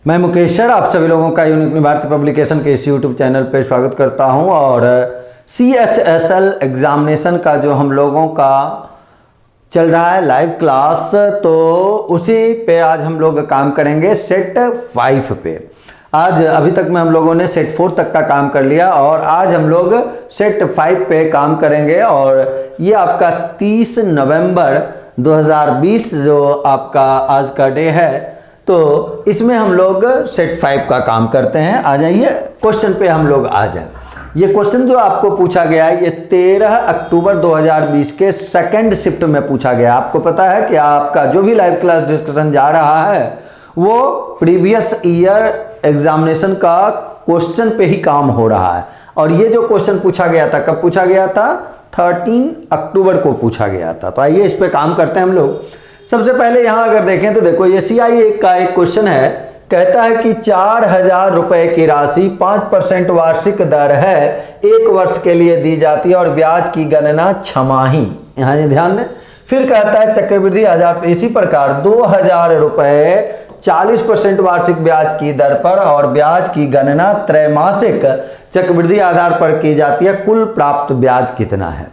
मैं मुकेश सर आप सभी लोगों का यूनिक भारतीय पब्लिकेशन के इस यूट्यूब चैनल पे स्वागत करता हूं। और CHSL एग्ज़ामिनेशन का जो हम लोगों का चल रहा है लाइव क्लास, तो उसी पे आज हम लोग काम करेंगे सेट 5 पे। आज अभी तक में हम लोगों ने सेट 4 तक का काम कर लिया और आज हम लोग सेट 5 पे काम करेंगे। और ये आपका 30 नवंबर 2020 जो आपका आज का डे है, तो इसमें हम लोग सेट 5 का काम करते हैं। आ जाइए क्वेश्चन पे हम लोग आ जाए। ये क्वेश्चन जो आपको पूछा गया है ये 13 अक्टूबर 2020 के सेकंड शिफ्ट में पूछा गया। आपको पता है कि आपका जो भी लाइव क्लास डिस्कशन जा रहा है वो प्रीवियस ईयर एग्जामिनेशन का क्वेश्चन पे ही काम हो रहा है। और ये जो क्वेश्चन पूछा गया था, कब पूछा गया था? 13 अक्टूबर को पूछा गया था। तो आइए इस पे काम करते हैं हम लोग। सबसे पहले यहाँ अगर देखें तो देखो ये CIA का एक क्वेश्चन है, कहता है कि 4000 रुपए की राशि 5% वार्षिक दर है 1 वर्ष के लिए दी जाती है और ब्याज की गणना छमाही। यहाँ ये ध्यान दें। फिर कहता है चक्रवृद्धि आधार इसी प्रकार 2000 रुपए 40% वार्षिक ब्याज की दर पर और ब्याज की गणना त्रैमासिक चक्रवृद्धि आधार पर की जाती है, कुल प्राप्त ब्याज कितना है?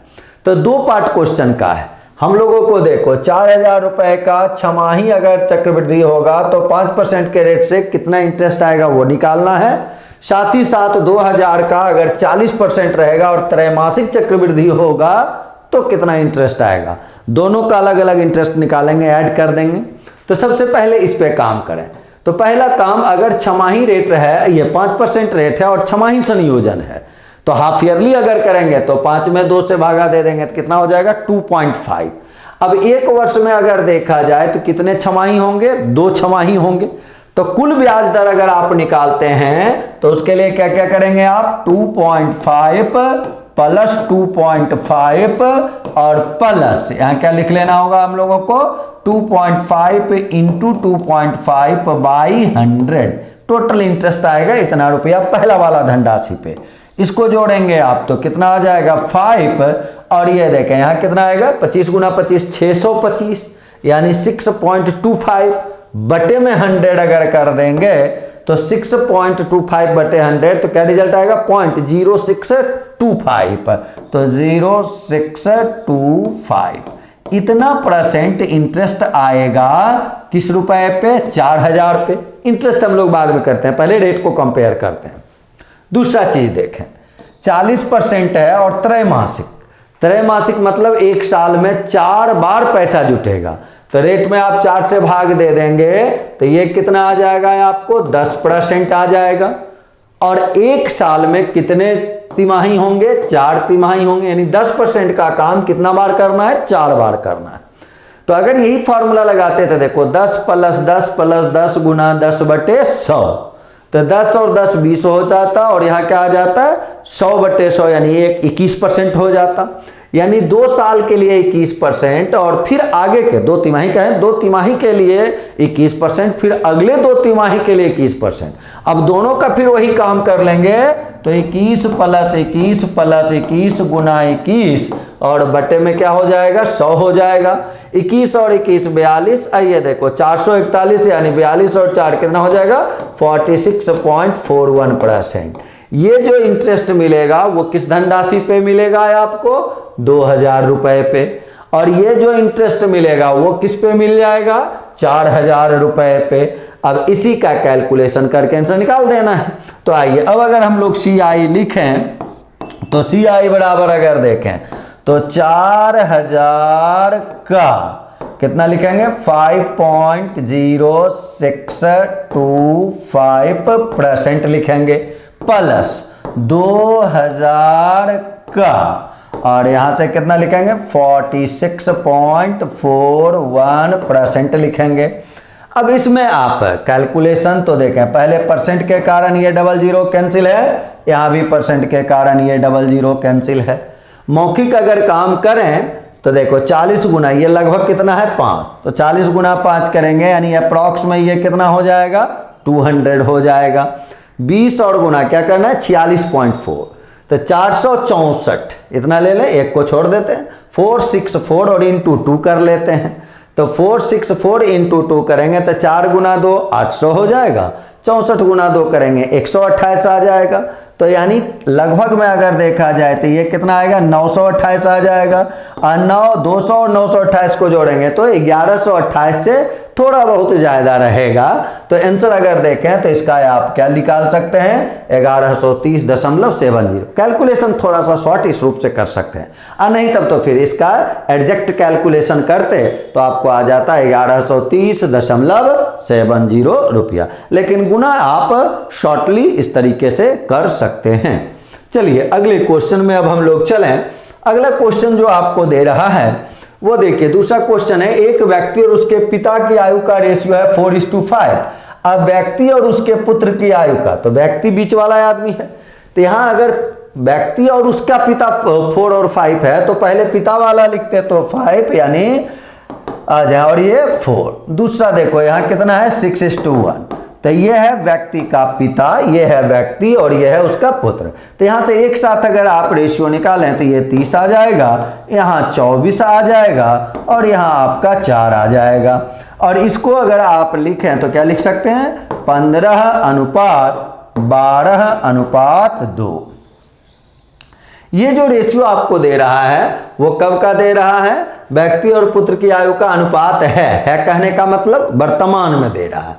तो 2 पार्ट क्वेश्चन का है। हम लोगों को देखो 4000 रुपए का छमाही अगर चक्रवृद्धि होगा तो 5% के रेट से कितना इंटरेस्ट आएगा वो निकालना है। साथ ही साथ 2000 का अगर 40% रहेगा और त्रैमासिक चक्रवृद्धि होगा तो कितना इंटरेस्ट आएगा, दोनों का अलग अलग इंटरेस्ट निकालेंगे, ऐड कर देंगे। तो सबसे पहले इस पे काम करें। तो पहला काम, अगर छमाही रेट है, ये 5% रेट है और छमाही संयोजन है, तो हाफ ईयरली अगर करेंगे तो 5 में 2 से भागा दे देंगे तो कितना हो जाएगा? 2.5। अब 1 वर्ष में अगर देखा जाए तो कितने छमाही होंगे? 2 छमाही होंगे। तो कुल ब्याज दर अगर आप निकालते हैं तो उसके लिए क्या क्या करेंगे आप? 2.5 प्लस 2.5 और प्लस यहाँ क्या लिख लेना होगा हम लोगों को? 2.5 इंटू 2.5 बाई 100। टोटल इंटरेस्ट आएगा इतना रुपया पहला वाला धनराशि पे। इसको जोड़ेंगे आप तो कितना आ जाएगा? 5। और ये देखें यहाँ कितना आएगा? 25 गुना 25 625, यानी 6.25 बटे में 100 अगर कर देंगे तो 6.25 बटे 100 तो क्या रिजल्ट आएगा? 0.0625। तो 0.0625 इतना परसेंट इंटरेस्ट आएगा किस रुपए पे? 4000 पे। इंटरेस्ट हम लोग बाद में करते हैं, पहले रेट को कंपेयर करते हैं। दूसरा चीज देखें, 40% है और त्रैमासिक। त्रैमासिक मतलब 1 साल में 4 बार पैसा जुटेगा, तो रेट में आप 4 से भाग दे देंगे तो ये कितना आ जाएगा? आपको 10% आ जाएगा। और 1 साल में कितने तिमाही होंगे? 4 तिमाही होंगे, यानी 10% का काम कितना बार करना है? 4 बार करना है। तो अगर यही फॉर्मूला लगाते थे, देखो 10 प्लस 10 प्लस 10 गुना 10 बटे 100, तो 10 और 10 20 हो जाता और यहाँ क्या आ जाता है? 100 बटे 100 यानी 21% हो जाता। यानी 2 साल के लिए 21% और फिर आगे के 2 तिमाही का है, 2 तिमाही के लिए 21%, फिर अगले 2 तिमाही के लिए 21%। अब दोनों का फिर वही काम कर लेंगे तो 21 प्लस 21 प्लस 21 गुना 21 और बटे में क्या हो जाएगा? 100 हो जाएगा। 21 और 21 42। आइए देखो 441 यानी 42 और 4 कितना हो जाएगा? 46.41%। ये जो इंटरेस्ट मिलेगा वो किस धनराशि पे मिलेगा आपको? 2000 रुपए पे। और ये जो इंटरेस्ट मिलेगा वो किस पे मिल जाएगा? 4000 रुपए पे। अब इसी का कैलकुलेशन करके आंसर निकाल देना है। तो आइए अब अगर हम लोग CI लिखें तो CI बराबर अगर देखें तो 4000 का कितना लिखेंगे? 5.0625% लिखेंगे, प्लस 2000 का और यहां से कितना लिखेंगे? 46.41% लिखेंगे। अब इसमें आप कैलकुलेशन तो देखें, पहले परसेंट के कारण ये 00 कैंसिल है, यहां भी परसेंट के कारण ये 00 कैंसिल है। मौखिक अगर काम करें तो देखो 40 गुना ये लगभग कितना है? 5। तो 40 गुना 5 करेंगे यानी अप्रॉक्स में ये कितना हो जाएगा? 200 हो जाएगा। 20 और गुना क्या करना है? 46.4, तो 464 इतना ले लें, एक को छोड़ देते हैं। 464 और इंटू 2 कर लेते हैं, तो 464 इंटू 2 करेंगे तो 4 गुना 2 800 हो जाएगा, 64 गुना 2 करेंगे 128 आ जाएगा। तो यानी लगभग में अगर देखा जाए तो ये कितना आएगा 928 आ जाएगा। और 200 और 928 को जोड़ेंगे तो 1128 से थोड़ा बहुत ज़्यादा रहेगा। तो आंसर अगर देखें तो इसका आप क्या निकाल सकते हैं 1130.70। कैलकुलेशन थोड़ा सा शॉर्ट इस रूप से कर सकते हैं, और नहीं तब तो फिर इसका एग्जैक्ट कैलकुलेशन करते तो आपको आ जाता है 1130.70 रुपया। लेकिन गुना आप शॉर्टली इस तरीके से कर सकते हैं। चलिए अगले क्वेश्चन में अब हम लोग चलें। अगला क्वेश्चन जो आपको दे रहा है वो देखिए, दूसरा क्वेश्चन है, एक व्यक्ति और उसके पिता की आयु का रेशियो है 4:5। अब व्यक्ति और उसके पुत्र की आयु का, तो व्यक्ति बीच वाला आदमी है, तो यहां अगर व्यक्ति और उसका पिता 4 और 5 है तो पहले पिता वाला लिखते तो 5 यानी आ जाए, और ये 4। दूसरा देखो यहां कितना है 6:1। तो ये है व्यक्ति का पिता, ये है व्यक्ति और ये है उसका पुत्र। तो यहाँ से एक साथ अगर आप रेशियो निकालें तो ये 30 आ जाएगा, यहाँ 24 आ जाएगा और यहाँ आपका 4 आ जाएगा। और इसको अगर आप लिखें तो क्या लिख सकते हैं 15:12:2। ये जो रेशियो आपको दे रहा है वो कब का दे रहा है, व्यक्ति और पुत्र की आयु का अनुपात है कहने का मतलब वर्तमान में दे रहा है।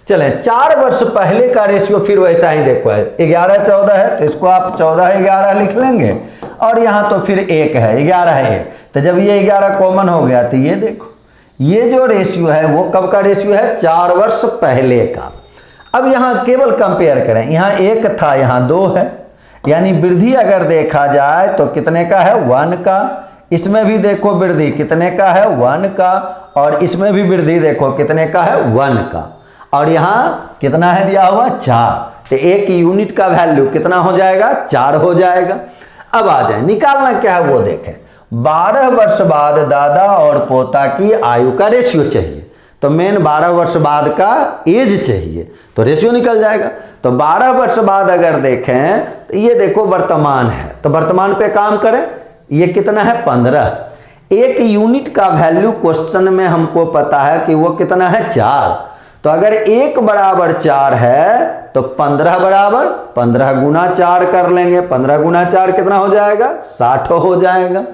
चलें 4 वर्ष पहले का रेशियो फिर वैसा ही देखो है 11:14 है, तो इसको आप 14:11 लिख लेंगे, और यहाँ तो फिर 1 है 11:1। तो जब ये 11 कॉमन हो गया तो ये देखो ये जो रेशियो है वो कब का रेशियो है 4 वर्ष पहले का। अब यहाँ केवल कंपेयर करें, यहाँ 1 था यहाँ 2 है, यानी वृद्धि अगर देखा जाए तो कितने का है 1 का। इसमें भी देखो वृद्धि कितने का है 1 का, और इसमें भी वृद्धि देखो कितने का है 1 का, और यहाँ कितना है दिया हुआ 4। तो एक यूनिट का वैल्यू कितना हो जाएगा 4 हो जाएगा। अब आ जाए निकालना क्या है वो देखें। 12 वर्ष बाद दादा और पोता की आयु का रेशियो चाहिए, तो मेन 12 वर्ष बाद का एज चाहिए, तो रेशियो निकल जाएगा। तो 12 वर्ष बाद अगर देखें तो ये देखो वर्तमान है, तो वर्तमान पे काम करें, ये कितना है 15। एक यूनिट का वैल्यू क्वेश्चन में हमको पता है कि वो कितना है 4। तो अगर 1 बराबर 4 है तो 15 बराबर 15 गुना 4 कर लेंगे, 15 गुना 4 कितना हो जाएगा 60 हो जाएगा।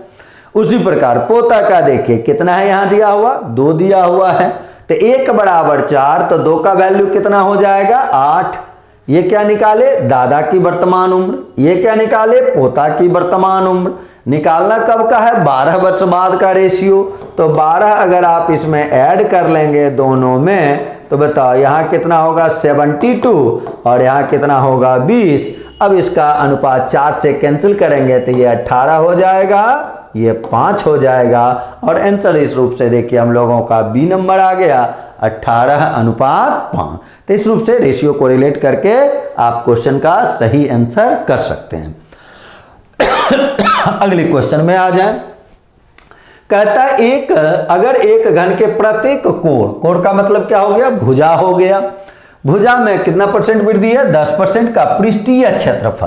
उसी प्रकार पोता का देखिए कितना है यहाँ दिया हुआ 2 दिया हुआ है, तो 1 बराबर 4 तो 2 का वैल्यू कितना हो जाएगा 8। ये क्या निकाले दादा की वर्तमान उम्र, ये क्या निकाले पोता की वर्तमान उम्र। निकालना कब का है 12 वर्ष बाद का रेशियो, तो 12 अगर आप इसमें ऐड कर लेंगे दोनों में तो बताओ यहाँ कितना होगा 72 और यहाँ कितना होगा 20। अब इसका अनुपात 4 से कैंसिल करेंगे तो ये 18 हो जाएगा, ये 5 हो जाएगा, और आंसर इस रूप से देखिए हम लोगों का बी नंबर आ गया 18:5। तो इस रूप से रेशियो को रिलेट करके आप क्वेश्चन का सही आंसर कर सकते हैं। अगले क्वेश्चन में आ जाए। कहता है अगर एक घन के प्रत्येक कोण का मतलब क्या हो गया भुजा हो गया, भुजा में कितना % वृद्धि है 10% का पृष्ठीय क्षेत्रफल।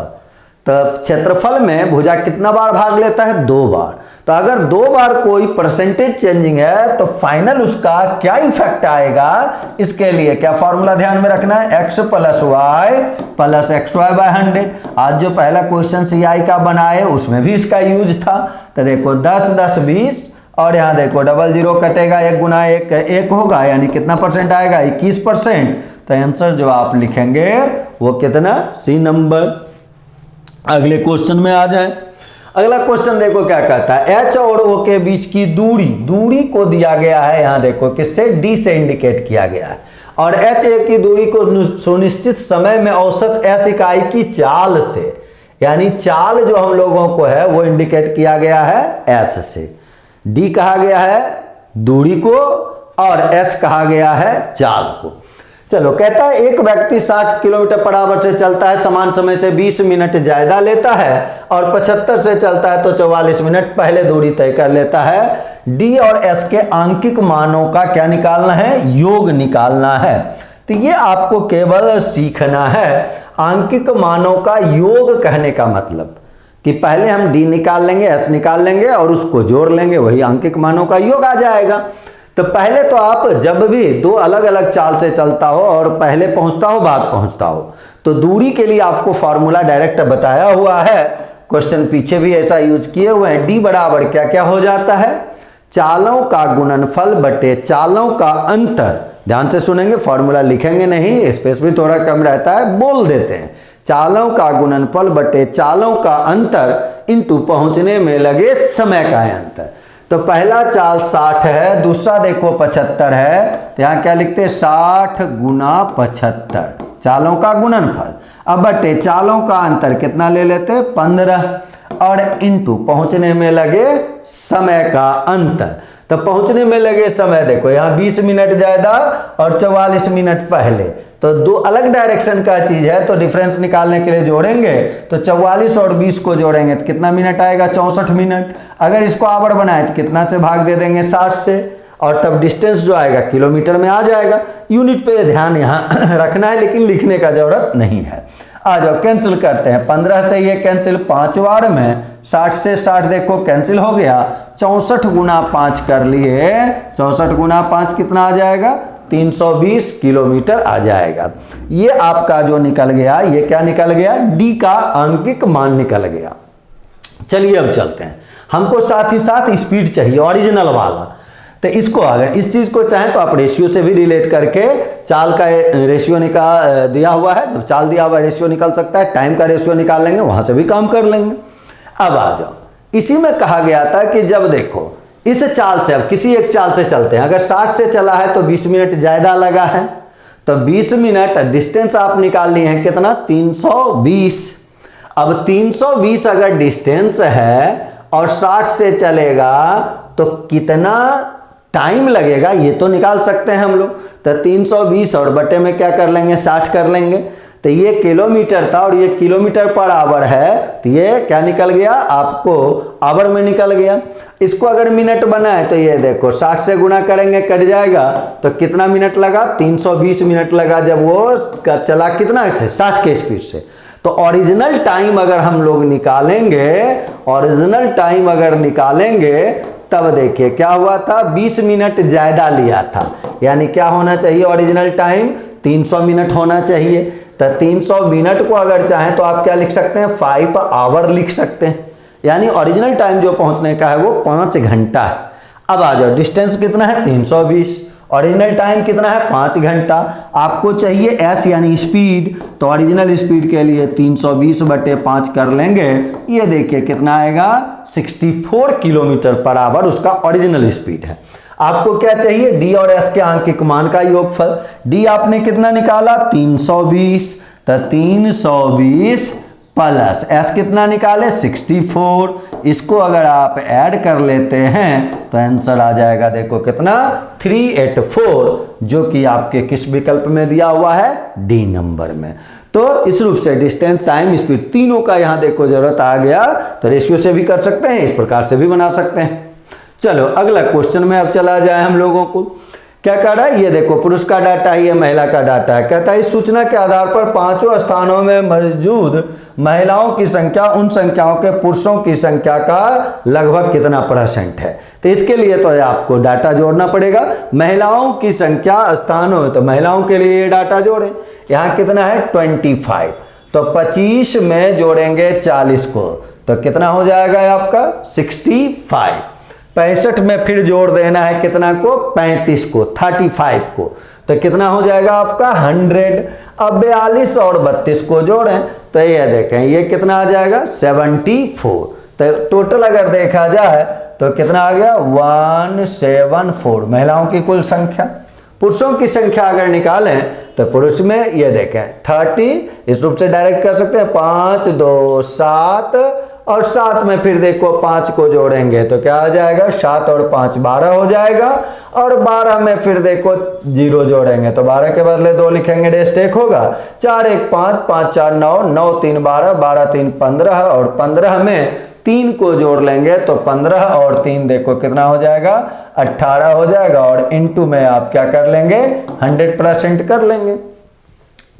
तो क्षेत्रफल में भुजा कितना बार भाग लेता है 2 बार। तो अगर 2 बार कोई परसेंटेज चेंजिंग है तो फाइनल उसका क्या इफेक्ट आएगा, इसके लिए क्या फॉर्मूला ध्यान में रखना है x + y + xy/100। आज जो पहला क्वेश्चन CI का बनाए उसमें भी इसका यूज था। तो देखो 10 10 20 और यहाँ देखो 00 कटेगा, 1 गुना 1 होगा, यानी कितना % आएगा 21%। तो आंसर जो आप लिखेंगे वो कितना सी नंबर। अगले क्वेश्चन में आ जाए। अगला क्वेश्चन देखो क्या कहता है, H और O के बीच की दूरी को दिया गया है, यहाँ देखो किससे D से इंडिकेट किया गया है, और HA की दूरी को सुनिश्चित समय में औसत S इकाई की चाल से, यानी चाल जो हम लोगों को है वो इंडिकेट किया गया है S से। D कहा गया है दूरी को और S कहा गया है चाल को। चलो कहता है एक व्यक्ति 60 किलोमीटर/आवर से चलता है, समान समय से 20 मिनट ज्यादा लेता है, और 75 से चलता है तो 44 मिनट पहले दूरी तय कर लेता है। D और S के आंकिक मानों का क्या निकालना है, योग निकालना है। तो ये आपको केवल सीखना है। आंकिक मानों का योग कहने का मतलब कि पहले हम D निकाल लेंगे, S निकाल लेंगे और उसको जोड़ लेंगे, वही आंकिक मानों का योग आ जाएगा। तो पहले तो आप जब भी दो अलग अलग चाल से चलता हो और पहले पहुंचता हो बाद पहुंचता हो, तो दूरी के लिए आपको फॉर्मूला डायरेक्ट बताया हुआ है, क्वेश्चन पीछे भी ऐसा यूज किए हुए हैं। डी बराबर क्या क्या हो जाता है, चालों का गुणनफल बटे चालों का अंतर। ध्यान से सुनेंगे, फॉर्मूला लिखेंगे नहीं, स्पेस भी थोड़ा कम रहता है, बोल देते हैं। चालों का गुणनफल बटे चालों का अंतर इंटू पहुंचने में लगे समय का अंतर। तो पहला चाल 60 है, दूसरा देखो 75 है, तो यहाँ क्या लिखते हैं 60 गुना 75, चालों का गुणनफल। अब बटे चालों का अंतर कितना ले लेते हैं 15, और इंटू पहुंचने में लगे समय का अंतर। तो पहुंचने में लगे समय देखो यहाँ 20 मिनट ज्यादा और 44 मिनट पहले, तो दो अलग डायरेक्शन का चीज है, तो डिफरेंस निकालने के लिए जोड़ेंगे तो 44 और 20 को जोड़ेंगे तो कितना मिनट आएगा 64 मिनट। अगर इसको आवर बनाए तो कितना से भाग दे देंगे 60 से, और तब डिस्टेंस जो आएगा किलोमीटर में आ जाएगा। यूनिट पे ध्यान यहाँ रखना है, लेकिन लिखने का जरूरत नहीं है। आ जाओ कैंसिल करते हैं, 15 से ये कैंसिल, 5 बार में 60 से 60 देखो कैंसिल हो गया, 64 गुना 5 कर लिए, 64 गुना 5 कितना आ जाएगा 320 किलोमीटर आ जाएगा। ये आपका जो निकल गया, ये क्या निकल गया, डी का आंकिक मान निकल गया। चलिए अब चलते हैं, हमको साथ ही साथ स्पीड चाहिए ओरिजिनल वाला। तो इसको अगर इस चीज को चाहें तो आप रेशियो से भी रिलेट करके चाल का रेशियो निकाल दिया हुआ है, जब चाल दिया हुआ रेशियो निकल सकता है, टाइम का रेशियो निकाल लेंगे, वहां से भी काम कर लेंगे। अब आ जाओ, इसी में कहा गया था कि जब देखो इस चाल से, अब किसी एक चाल से चलते हैं, अगर 60 से चला है तो 20 मिनट ज्यादा लगा है, तो 20 मिनट डिस्टेंस आप निकाल लिए हैं कितना 320। अब 320 अगर डिस्टेंस है और 60 से चलेगा तो कितना टाइम लगेगा ये तो निकाल सकते हैं हम लोग। तो 320 और बटे में क्या कर लेंगे 60 कर लेंगे, तो ये किलोमीटर था और ये किलोमीटर पर आवर है, तो ये क्या निकल गया आपको आवर में निकल गया। इसको अगर मिनट बनाए तो ये देखो 60 से गुना करेंगे कट जाएगा, तो कितना मिनट लगा 320 मिनट लगा, जब वो चला कितना से 60 के स्पीड से। तो ओरिजिनल टाइम अगर हम लोग निकालेंगे, ओरिजिनल टाइम अगर निकालेंगे तब देखिए क्या हुआ था 20 मिनट ज्यादा लिया था, यानी क्या होना चाहिए ओरिजिनल टाइम 300 मिनट होना चाहिए। तो 300 मिनट को अगर चाहें तो आप क्या लिख सकते हैं 5 आवर लिख सकते हैं, यानी ओरिजिनल टाइम जो पहुंचने का है वो 5 घंटा है। अब आ जाओ डिस्टेंस कितना है 320, ओरिजिनल टाइम कितना है 5 घंटा। आपको चाहिए एस यानी स्पीड, तो ओरिजिनल स्पीड के लिए 320 बटे 5 कर लेंगे, ये देखिए कितना आएगा 64 किलोमीटर पर आवर उसका ओरिजिनल स्पीड है। आपको क्या चाहिए डी और एस के आंकिक मान का योगफल। डी आपने कितना निकाला 320, तो 320 प्लस एस कितना निकाले 64, इसको अगर आप ऐड कर लेते हैं तो आंसर आ जाएगा देखो कितना 384, जो कि आपके किस विकल्प में दिया हुआ है डी नंबर में। तो इस रूप से डिस्टेंस टाइम स्पीड तीनों का यहाँ देखो जरूरत आ गया, तो रेशियो से भी कर सकते हैं, इस प्रकार से भी बना सकते हैं। चलो अगला क्वेश्चन में अब चला जाए हम लोगों को, क्या कह रहा है ये देखो पुरुष का डाटा है, ये महिला का डाटा है। कहता है इस सूचना के आधार पर 5 स्थानों में मौजूद महिलाओं की संख्या उन संख्याओं के पुरुषों की संख्या का लगभग कितना % है। तो इसके लिए तो आपको डाटा जोड़ना पड़ेगा। महिलाओं की संख्या स्थानों, तो महिलाओं के लिए ये डाटा जोड़े, यहाँ कितना है 25, तो 25 में जोड़ेंगे 40 को, तो कितना हो जाएगा आपका 65। 65 में फिर जोड़ देना है कितना को 35 को, 35 को, तो कितना हो जाएगा आपका 100। अब 42 और 32 को जोड़ें तो ये देखें ये कितना आ जाएगा 74। तो टोटल अगर देखा जाए तो कितना आ गया 174 महिलाओं की कुल संख्या। पुरुषों की संख्या अगर निकालें तो पुरुष में ये देखें 30, इस रूप से डायरेक्ट कर सकते हैं 5 2 7, और 7 में फिर देखो 5 को जोड़ेंगे तो क्या आ जाएगा 7 और 5 12 हो जाएगा, और 12 में फिर देखो 0 जोड़ेंगे तो 12 के बदले 2 लिखेंगे, रेस्ट 1 होगा, 4 1 5 5 4 9 9 3 12 12 3 15, और 15 में 3 को जोड़ लेंगे तो 15 और 3 देखो कितना हो जाएगा 18 हो जाएगा, और इनटू में आप क्या कर लेंगे 100% कर लेंगे।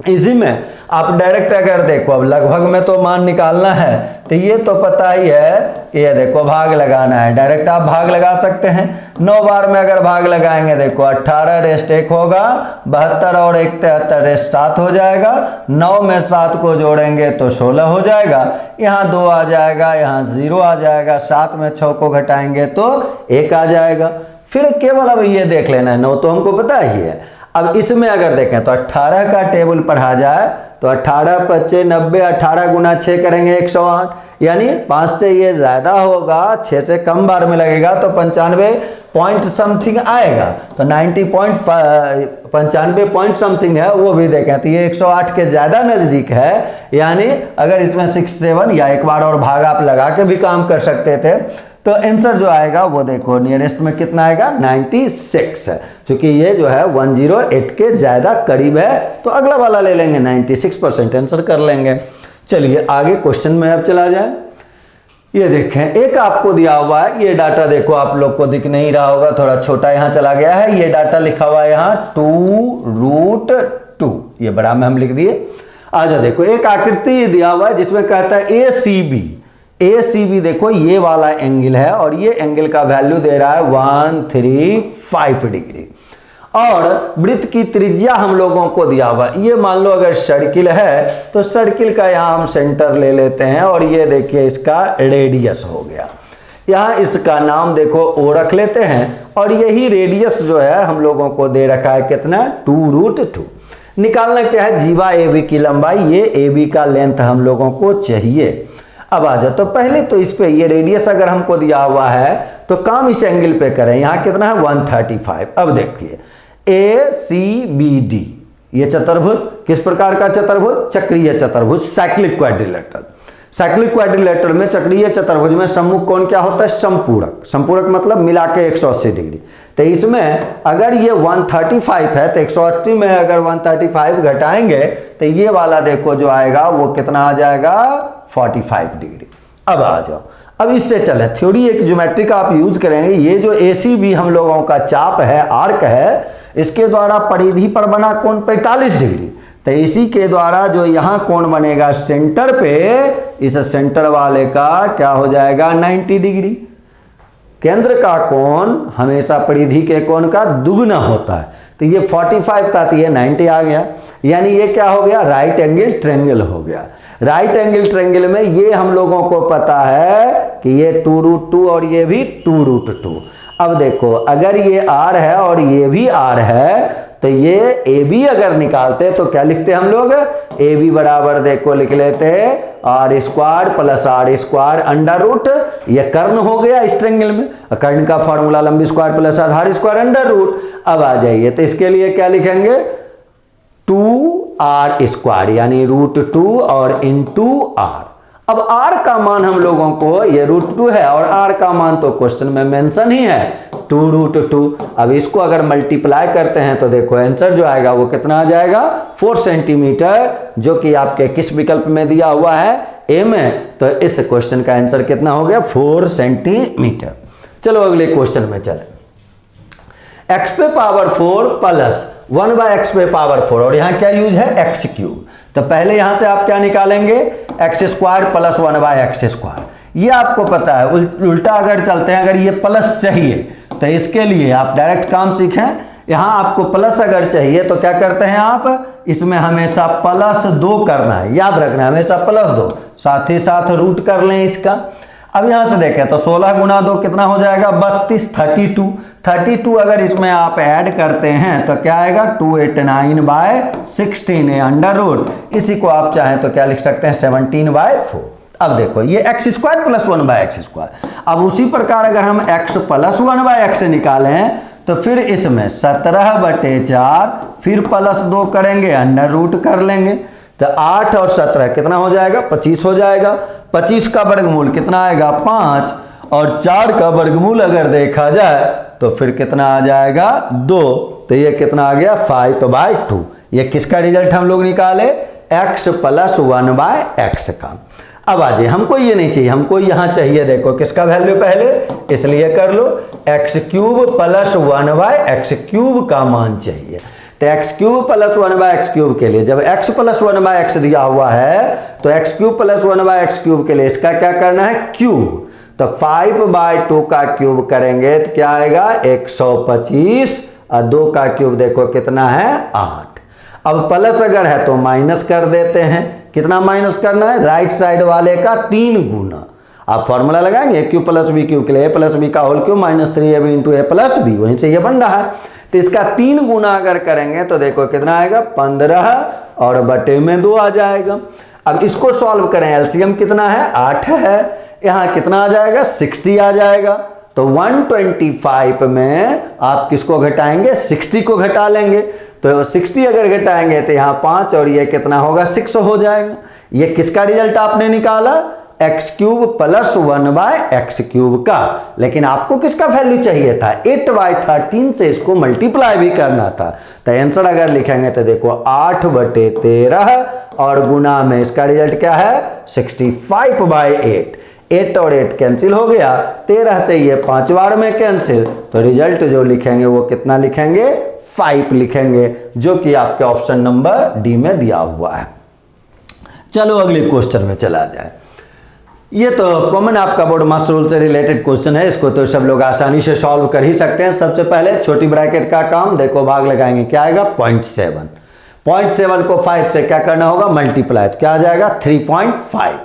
इसी में आप डायरेक्ट अगर देखो, अब लगभग में तो मान निकालना है, तो ये तो पता ही है, ये देखो भाग लगाना है, डायरेक्ट आप भाग लगा सकते हैं। 9 बार में अगर भाग लगाएंगे, देखो 18 रेस्ट 1 होगा, 72 और 1 73 रेस्ट 7 हो जाएगा, 9 में 7 को जोड़ेंगे तो 16 हो जाएगा, यहाँ 2 आ जाएगा, यहाँ 0 आ जाएगा, 7 में 6 को घटाएंगे तो 1 आ जाएगा। फिर केवल अब ये देख लेना है, 9 तो हमको पता ही है। अब इसमें अगर देखें तो 18 का टेबल पढ़ा जाए तो 18 25 90, 18 गुना 6 करेंगे 108, यानी 5 से ये ज़्यादा होगा, 6 से कम बार में लगेगा तो 95 पॉइंट समथिंग आएगा, तो 95 पॉइंट समथिंग है, वो भी देखें तो ये 108 के ज़्यादा नज़दीक है। यानी अगर इसमें 6 7 या एक बार और भाग आप लगा के भी काम कर सकते थे, तो आंसर जो आएगा वो देखो नियरेस्ट में कितना आएगा 96, क्योंकि ये जो है 108 के ज़्यादा करीब है, तो अगला वाला ले लेंगे, 96% आंसर कर लेंगे। चलिए आगे क्वेश्चन में अब चला जाए। ये देखें, एक आपको दिया हुआ है, ये डाटा देखो आप लोग को दिख नहीं रहा होगा, थोड़ा छोटा यहाँ चला गया है, ये डाटा लिखा हुआ है यहाँ 2√2, ये बड़ा में हम लिख दिए। आजा देखो, एक आकृति दिया हुआ है जिसमें कहता है ACB देखो ये वाला एंगल है और ये एंगल का वैल्यू दे रहा है 135 डिग्री, और वृत्त की त्रिज्या हम लोगों को दिया हुआ, ये मान लो अगर सर्किल है तो सर्किल का यहाँ हम सेंटर ले लेते हैं, और ये देखिए इसका रेडियस हो गया, यहाँ इसका नाम देखो O रख लेते हैं, और यही रेडियस जो है हम लोगों को दे रखा है कितना 2√2। निकालना क्या है, जीवा AB की लंबाई, ये AB का लेंथ हम लोगों को चाहिए। अब आ जाओ, तो पहले तो इस पे ये रेडियस अगर हमको दिया हुआ है तो काम इस एंगल पे करें, यहाँ कितना है 135। अब देखिए ACBD, ये चतुर्भुज किस प्रकार का चतुर्भुज, चक्रीय चतुर्भुज, साइक्लिक क्वाड्रिलेटरल। साइक्लिक क्वाड्रिलेटरल में चक्रीय चतुर्भुज में सम्मुख कोण क्या होता है, संपूरक। संपूरक मतलब मिला के 180 डिग्री। तो इसमें अगर ये 135 है तो 180 में अगर 135 घटाएंगे तो ये वाला देखो जो आएगा वो कितना आ जाएगा 45 डिग्री। अब आ जाओ, अब इससे चले थ्योरी एक ज्योमेट्री का आप यूज करेंगे। ये जो ACB हम लोगों का चाप है, आर्क है, इसके द्वारा परिधि पर बना कोण 45 डिग्री, तो इसी के द्वारा जो यहाँ कोण बनेगा सेंटर पे, इस सेंटर वाले का क्या हो जाएगा 90 डिग्री। केंद्र का कोण हमेशा परिधि के कोण का दुगना होता है, तो ये 45 था तो ये 90 आ गया, यानी ये क्या हो गया राइट एंगल ट्रायंगल हो गया। राइट एंगल ट्रायंगल में ये हम लोगों को पता है कि ये 2√2 और ये भी 2√2। अब देखो अगर ये R है और ये भी R है, तो ये AB अगर निकालते तो क्या लिखते हम लोग, AB बराबर देखो लिख लेते R² + R² अंडर रूट, ये कर्ण हो गया इस ट्रायंगल में, कर्ण का फॉर्मूला लंबी स्क्वायर प्लस आधार स्क्वायर अंडर रूट। अब आ जाइए, तो इसके लिए क्या लिखेंगे 2R² यानी √2 और इंटू R। अब R का मान हम लोगों को ये √2 है और R का मान तो क्वेश्चन में मेंशन ही है 2√2। अब इसको अगर मल्टीप्लाई करते हैं तो देखो आंसर जो आएगा वो कितना आ जाएगा 4 सेंटीमीटर, जो कि आपके किस विकल्प में दिया हुआ है A में। तो इस क्वेश्चन का आंसर कितना हो गया 4 सेंटीमीटर। चलो अगले क्वेश्चन में चलें। x पे पावर 4 प्लस 1/x पे पावर 4, और यहाँ क्या यूज है x³। तो पहले यहां से आप क्या निकालेंगे x² + 1/x²। ये आपको पता है, उल्टा अगर चलते हैं, अगर ये प्लस चाहिए तो इसके लिए आप डायरेक्ट काम सीखें। यहां आपको प्लस अगर चाहिए तो क्या करते हैं आप, इसमें हमेशा +2 करना है, याद रखना है हमेशा +2, साथ ही साथ रूट कर लें इसका। अब यहां से देखें तो 16 × 2 कितना हो जाएगा 32, 32 अगर इसमें आप ऐड करते हैं तो क्या आएगा 289/16 अंडर रूट। इसी को आप चाहें तो क्या लिख सकते हैं 17/4। अब देखो ये x² + 1/x²। अब उसी प्रकार अगर हम x + 1/x निकालें तो फिर इसमें 17/4, फिर +2 करेंगे अंडर रूट कर लेंगे, तो 8 और 17 कितना हो जाएगा 25 हो जाएगा। 25 का वर्गमूल कितना आएगा 5, और 4 का वर्गमूल अगर देखा जाए तो फिर कितना आ जाएगा 2, तो ये कितना आ गया 5/2। ये किसका रिजल्ट हम लोग निकाले x + 1/x का। अब आ जाइए, हमको ये नहीं चाहिए, हमको यहाँ चाहिए देखो किसका वैल्यू पहले, इसलिए कर लो x³ + 1/x³ का मान चाहिए। तो x cube plus 1/x cube के लिए जब x प्लस 1/x दिया हुआ है तो x cube plus 1/x cube के लिए इसका क्या करना है, क्यूब। तो 5/2 का क्यूब करेंगे तो क्या आएगा 125 और 2 का क्यूब देखो कितना है 8। अब प्लस अगर है तो माइनस कर देते हैं। कितना माइनस करना है, राइट साइड वाले का 3 गुना। आप फॉर्मूला लगाएंगे क्यू प्लस बी क्यूब के लिए a प्लस बी का whole cube minus 3ab into A plus B, वहीं से ये बन रहा है। तो इसका 3 गुना अगर करेंगे तो देखो कितना आएगा 15 और बटे में 2 आ जाएगा। अब इसको सॉल्व करें, एलसीएम कितना है 8 है, यहाँ कितना आ जाएगा 60 आ जाएगा। तो 125 में आप किसको घटाएंगे 60 को घटा लेंगे। तो 60 अगर घटाएंगे तो यहाँ 5 और ये कितना होगा 6 हो जाएगा। ये किसका रिजल्ट आपने निकाला, x cube plus 1/x cube का। लेकिन आपको किसका वैल्यू चाहिए था 8/13 से इसको मल्टीप्लाई भी करना था। तो आंसर अगर लिखेंगे तो देखो 8/13 और गुना में इसका रिजल्ट क्या है 65/8। 8 और 8 कैंसिल हो गया, 13 से ये 5 बार में कैंसिल। तो रिजल्ट जो लिखेंगे वो कितना लिखेंगे 5 लिखेंगे, जो कि आपके ऑप्शन नंबर डी में दिया हुआ है। चलो अगले क्वेश्चन में चला जाए। ये तो कॉमन आपका बोर्ड मास्टर रूल से रिलेटेड क्वेश्चन है, इसको तो सब लोग आसानी से सॉल्व कर ही सकते हैं। सबसे पहले छोटी ब्रैकेट का काम देखो, भाग लगाएंगे क्या आएगा 0.7। 0.7 को 5 से क्या करना होगा मल्टीप्लाई, तो क्या आ जाएगा 3.5।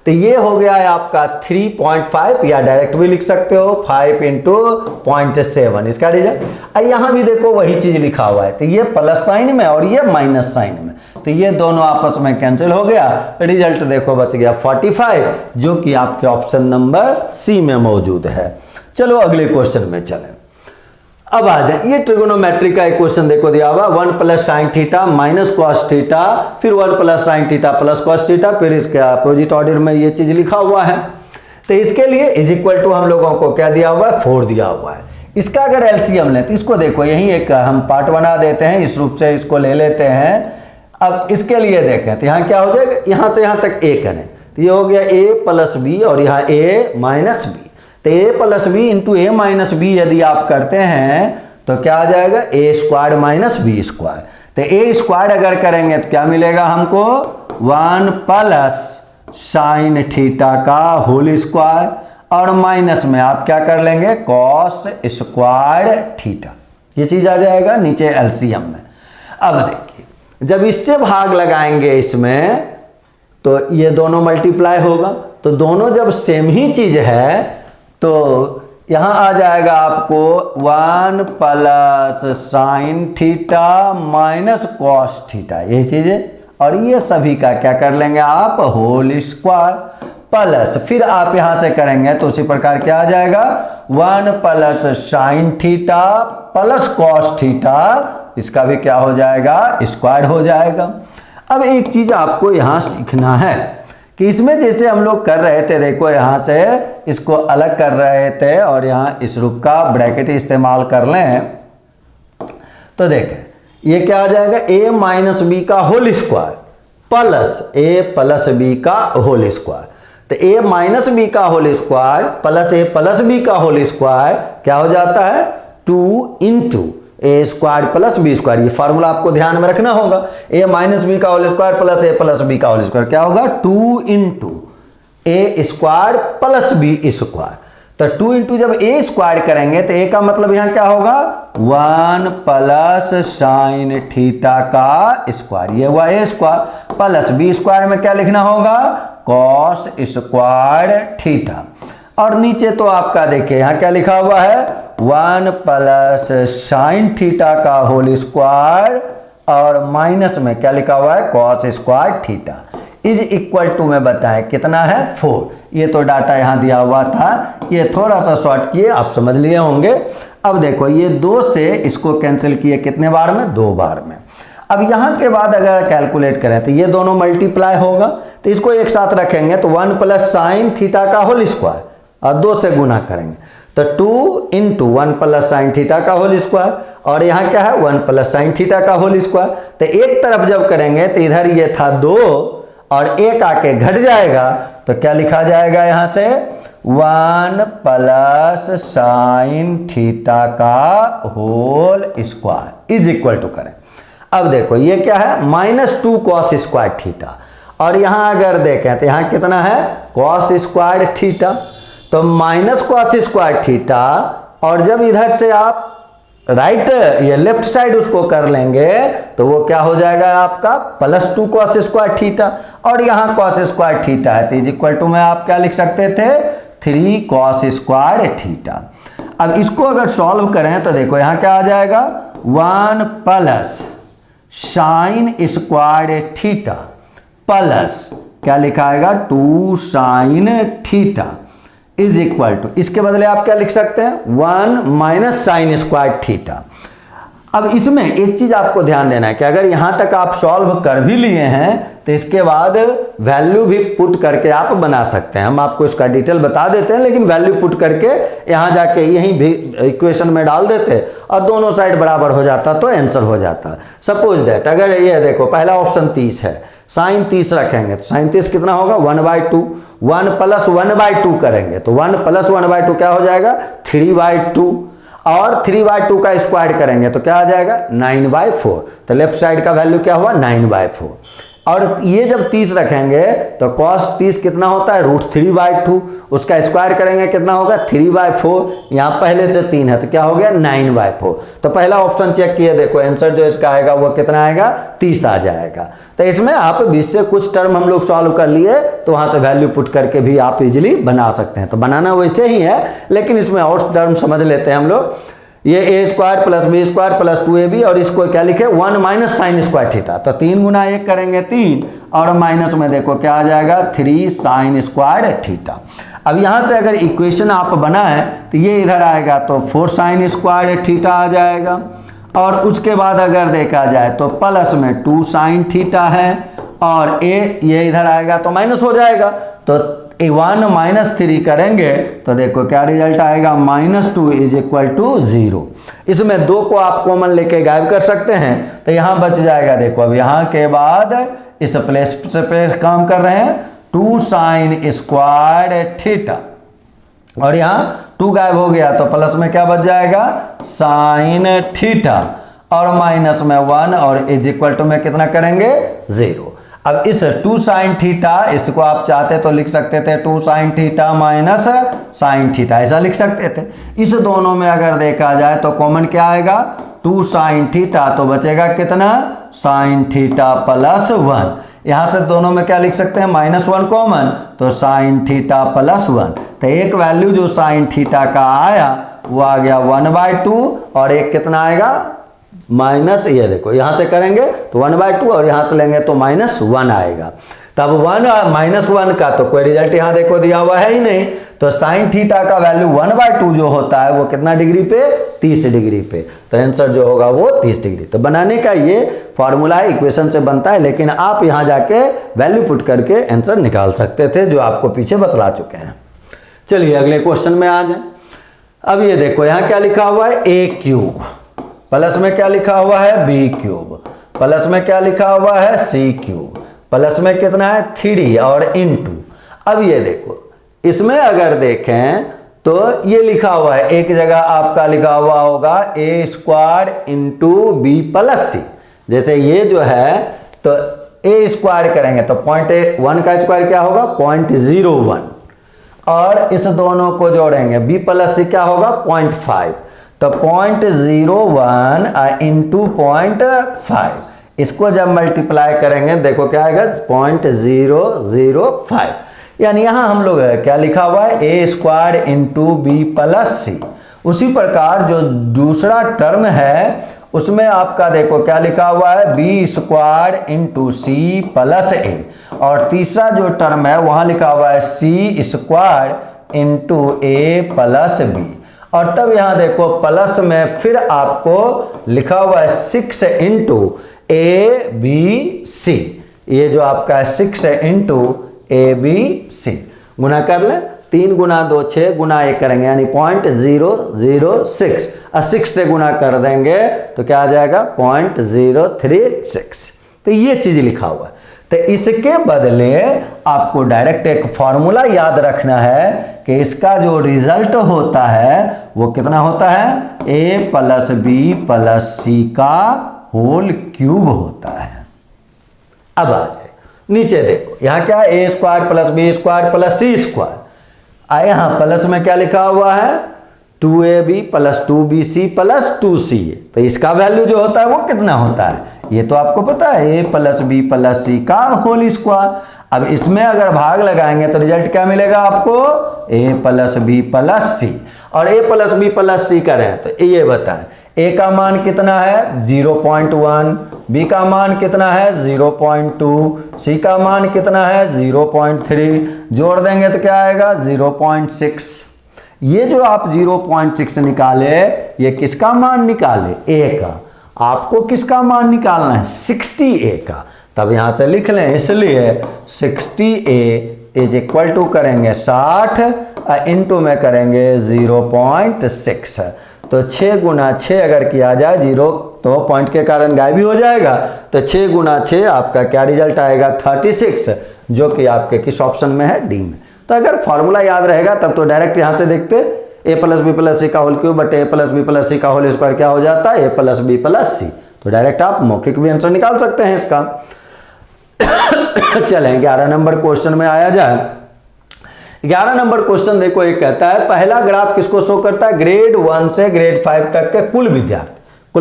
तो ये हो गया है आपका 3.5, या डायरेक्ट भी लिख सकते हो 5 इंटू 0.7 इसका रिजल्ट। यहाँ भी देखो वही चीज लिखा हुआ है, तो ये प्लस साइन में और ये माइनस साइन में, तो ये दोनों आपस में कैंसिल हो गया। रिजल्ट देखो बच गया 45, जो कि आपके ऑप्शन नंबर सी में मौजूद है। चलो अगले क्वेश्चन में चलें। अब आ जाए, ये ट्रिगोनोमेट्री का एक क्वेश्चन देखो दिया हुआ 1 plus sine theta minus cos theta, फिर 1 plus sine theta plus cos theta, फिर इसके अपोजिट ऑर्डर में ये चीज लिखा हुआ है। तो इसके लिए इज इक्वल टू हम लोगों को क्या दिया हुआ है 4 दिया हुआ है। इसका अगर एलसीएम लें तो इसको देखो यही एक हम पार्ट बना देते हैं, इस रूप से इसको ले लेते हैं। अब इसके लिए देखें तो यहाँ क्या हो जाएगा, यहाँ से यहाँ तक a करें तो ये हो गया a प्लस बी और यहाँ a माइनस बी। तो a plus B into A minus B यदि आप करते हैं तो क्या आ जाएगा a square minus B square. तो a स्क्वायर अगर करेंगे तो क्या मिलेगा हमको 1 प्लस साइन थीटा का होल स्क्वायर, और माइनस में आप क्या कर लेंगे कॉस स्क्वायर थीटा, ये चीज आ जाएगा नीचे एलसीएम में। अब देखिए जब इससे भाग लगाएंगे इसमें तो ये दोनों मल्टीप्लाई होगा, तो दोनों जब सेम ही चीज है तो यहां आ जाएगा आपको 1 plus sine theta minus cos theta, यही चीज है। और ये सभी का क्या कर लेंगे आप होल स्क्वायर, प्लस फिर आप यहां से करेंगे तो उसी प्रकार क्या आ जाएगा 1 plus sine theta plus cos theta, इसका भी क्या हो जाएगा स्क्वायर हो जाएगा। अब एक चीज आपको यहां सीखना है कि इसमें जैसे हम लोग कर रहे थे, देखो यहां से इसको अलग कर रहे थे और यहां इस रूप का ब्रैकेट इस्तेमाल कर लें तो देखें ये क्या आ जाएगा a माइनस बी का whole square plus a plus B का होल स्क्वायर। तो a माइनस बी का whole square plus a plus B का होल स्क्वायर क्या हो जाता है 2 into A square plus B square. ये फार्मूला आपको ध्यान में रखना होगा, a माइनस बी का whole square plus a plus B का होल स्क्वायर क्या होगा 2 into A square plus B square. तो 2 इंटू जब a स्क्वायर करेंगे तो a का मतलब यहाँ क्या होगा 1 प्लस साइन थीटा का स्क्वायर, ये हुआ a square, plus B square में क्या लिखना होगा कॉस स्क्वायर थीटा। और नीचे तो आपका देखिए यहाँ क्या लिखा हुआ है 1 प्लस साइन थीटा का होल स्क्वायर और माइनस में क्या लिखा हुआ है cos square theta is equal to में बताएं कितना है 4। ये तो डाटा यहाँ दिया हुआ था, ये थोड़ा सा शॉर्ट किए आप समझ लिए होंगे। अब देखो ये 2 से इसको कैंसिल किए कितने बार में 2 बार में। अब यहाँ के बाद अगर कैलकुलेट करें तो ये दोनों मल्टीप्लाई होगा, तो इसको एक साथ रखेंगे तो 1 प्लस साइन थीटा का होल स्क्वायर और 2 से गुना करेंगे तो 2 इंटू 1 प्लस साइन थीटा का होल स्क्वायर, और यहाँ क्या है 1 प्लस साइन थीटा का होल स्क्वायर। तो एक तरफ जब करेंगे तो इधर ये था 2 और 1 आके घट जाएगा तो क्या लिखा जाएगा यहाँ से 1 प्लस साइन थीटा का whole square is equal to करें। अब देखो ये क्या है, -2 cos स्क्वायर थीटा, और यहाँ अगर देखें तो यहाँ कितना है cos स्क्वायर थीटा, तो माइनस cos स्क्वायर थीटा, और जब इधर से आप राइट ये लेफ्ट साइड उसको कर लेंगे तो वो क्या हो जाएगा आपका +2 cos स्क्वायर थीटा, और यहाँ cos स्क्वायर थीटा है तो इज इक्वल टू में आप क्या लिख सकते थे 3 cos स्क्वायर थीटा। अब इसको अगर सॉल्व करें तो देखो यहाँ क्या आ जाएगा 1 plus sine square theta plus क्या लिखा आएगा 2 sine theta is equal to, इसके बदले आप क्या लिख सकते हैं 1 माइनस साइन स्क्वायर थीटा। अब इसमें एक चीज आपको ध्यान देना है कि अगर यहां तक आप सॉल्व कर भी लिए हैं तो इसके बाद वैल्यू भी पुट करके आप बना सकते हैं, हम आपको इसका डिटेल बता देते हैं, लेकिन वैल्यू पुट करके यहां जाके यहीं भी इक्वेशन में डाल देते और दोनों साइड बराबर हो जाता तो आंसर हो जाता। सपोज दैट अगर ये देखो पहला ऑप्शन 30 है, साइन 30 रखेंगे तो साइन 30 कितना होगा 1/2, 1 प्लस 1/2 करेंगे तो 1 प्लस 1/2 क्या हो जाएगा 3/2, और 3/2 का स्क्वायर करेंगे तो क्या आ जाएगा 9/4, तो लेफ्ट साइड का वैल्यू क्या हुआ 9/4, और ये जब 30 रखेंगे तो cos 30 कितना होता है √3/2, उसका स्क्वायर करेंगे कितना होगा 3/4, यहाँ पहले से 3 है तो क्या हो गया 9/4। तो पहला ऑप्शन चेक किए, देखो आंसर जो इसका आएगा वो कितना आएगा 30 आ जाएगा। तो इसमें आप 20 से कुछ टर्म हम लोग सॉल्व कर लिए तो वहाँ से वैल्यू पुट करके भी आप इजीली बना सकते हैं। तो बनाना वैसे ही है, लेकिन इसमें और टर्म समझ लेते हैं हम लोग। ये a² + b² + 2ab, और इसको क्या लिखे 1 माइनस साइन स्क्वायर थीटा, तो 3 गुना 1 करेंगे 3, और माइनस में देखो क्या आ जाएगा 3 साइन स्क्वायर थीटा। अब यहाँ से अगर इक्वेशन आप बनाए तो ये इधर आएगा तो 4 साइन स्क्वायर थीटा आ जाएगा, और उसके बाद अगर देखा जाए तो प्लस में 2 साइन थीटा है, और ये इधर आएगा तो माइनस हो जाएगा, तो 1 माइनस 3 करेंगे तो देखो क्या रिजल्ट आएगा -2 इज इक्वल टू 0। इसमें 2 को आप कॉमन लेके गायब कर सकते हैं तो यहाँ बच जाएगा, देखो अब यहाँ के बाद इस प्लेस पे काम कर रहे हैं 2 साइन स्क्वायर थीटा, और यहाँ 2 गायब हो गया तो प्लस में क्या बच जाएगा साइन थीटा, और माइनस में 1, और इज इक्वल टू में कितना करेंगे 0। अब इस 2 साइन थीटा इसको आप चाहते तो लिख सकते थे 2 sine theta minus sine theta, ऐसा लिख सकते थे। इस दोनों में अगर देखा जाए तो कॉमन क्या आएगा 2 साइन थीटा, तो बचेगा कितना साइन थीटा +1। यहाँ से दोनों में क्या लिख सकते हैं -1 कॉमन, तो साइन थीटा +1, तो एक वैल्यू जो साइन थीटा का आया वो आ गया 1/2, और एक कितना आएगा माइनस, ये देखो यहाँ से करेंगे तो 1/2, और यहाँ से लेंगे तो -1 आएगा। तब 1 और -1 का तो कोई रिजल्ट यहाँ देखो दिया हुआ है ही नहीं, तो साइन थीटा का वैल्यू 1/2 जो होता है वो कितना डिग्री पे 30 डिग्री पे, तो आंसर जो होगा वो 30 डिग्री। तो बनाने का ये फॉर्मूला है, इक्वेशन से बनता है, लेकिन आप यहाँ जाके वैल्यू पुट करके आंसर निकाल सकते थे जो आपको पीछे बतला चुके हैं। चलिए अगले क्वेश्चन में आ जाए। अब ये देखो यहाँ क्या लिखा हुआ है a³ प्लस में क्या लिखा हुआ है b³ प्लस में क्या लिखा हुआ है c³ प्लस में कितना है 3 और इंटू। अब ये देखो इसमें अगर देखें तो ये लिखा हुआ है, एक जगह आपका लिखा हुआ होगा a² × b + c, जैसे ये जो है तो a² करेंगे तो 0.1 का स्क्वायर क्या होगा 0.01, और इस दोनों को जोड़ेंगे b + c क्या होगा 0.5, तो 0.01 × 0.5, इसको जब मल्टीप्लाई करेंगे देखो क्या आएगा 0.005, यानी यहाँ हम लोग क्या लिखा हुआ है a² × b + c। उसी प्रकार जो दूसरा टर्म है उसमें आपका देखो क्या लिखा हुआ है b² × c + a, और तीसरा जो टर्म है वहाँ लिखा हुआ है c² × a + b, और तब यहाँ देखो प्लस में फिर आपको लिखा हुआ है 6 × ABC, ये जो आपका है 6 × ABC, गुना कर ले 3 × 2 6 गुना 1 करेंगे यानी 0.006, और 6 से गुना कर देंगे तो क्या आ जाएगा 0.036। तो ये चीज लिखा हुआ है, तो इसके बदले आपको डायरेक्ट एक फॉर्मूला याद रखना है कि इसका जो रिजल्ट होता है वो कितना होता है a + b + c का होल क्यूब होता है। अब आ जाए नीचे, देखो यहाँ क्या है, A square plus B square plus C square. यहाँ प्लस में क्या लिखा हुआ है, 2ab plus 2bc plus 2ca। तो इसका वैल्यू जो होता है वो कितना होता है, ये तो आपको पता है, ए प्लस बी प्लस सी का होल स्क्वायर। अब इसमें अगर भाग लगाएंगे तो रिजल्ट क्या मिलेगा आपको, ए प्लस बी प्लस सी। और ए प्लस बी प्लस सी करें तो ये बताएं, ए का मान कितना है 0.1, बी का मान कितना है 0.2, सी का मान कितना है 0.3, जोड़ देंगे तो क्या आएगा 0.6। ये जो आप 0.6 निकाले, ये किसका मान निकाले, ए का। आपको किसका मान निकालना है 60a का। तब यहां से लिख लें, इसलिए 60a इज इक्वल टू करेंगे 60 इंटू में करेंगे 0.6। तो 6 गुना 6 अगर किया जाए, 0 तो पॉइंट के कारण गायब भी हो जाएगा, तो 6 गुना 6 आपका क्या रिजल्ट आएगा 36, जो कि आपके किस ऑप्शन में है, डी में। तो अगर फॉर्मूला याद रहेगा तब तो डायरेक्ट यहां से देखते, ए प्लस बी प्लस सी का होल क्यूब बटे ए प्लस बी प्लस सी का होल स्क्वायर क्या हो जाता है, ए प्लस बी प्लस सी। तो डायरेक्ट आप मौखिक भी आंसर निकाल सकते हैं इसका। चलें 11 नंबर क्वेश्चन में आया जाए। 11 नंबर क्वेश्चन देखो, एक कहता है पहला ग्राफ किसको शो करता है, ग्रेड 1 से ग्रेड 5 तक के कुल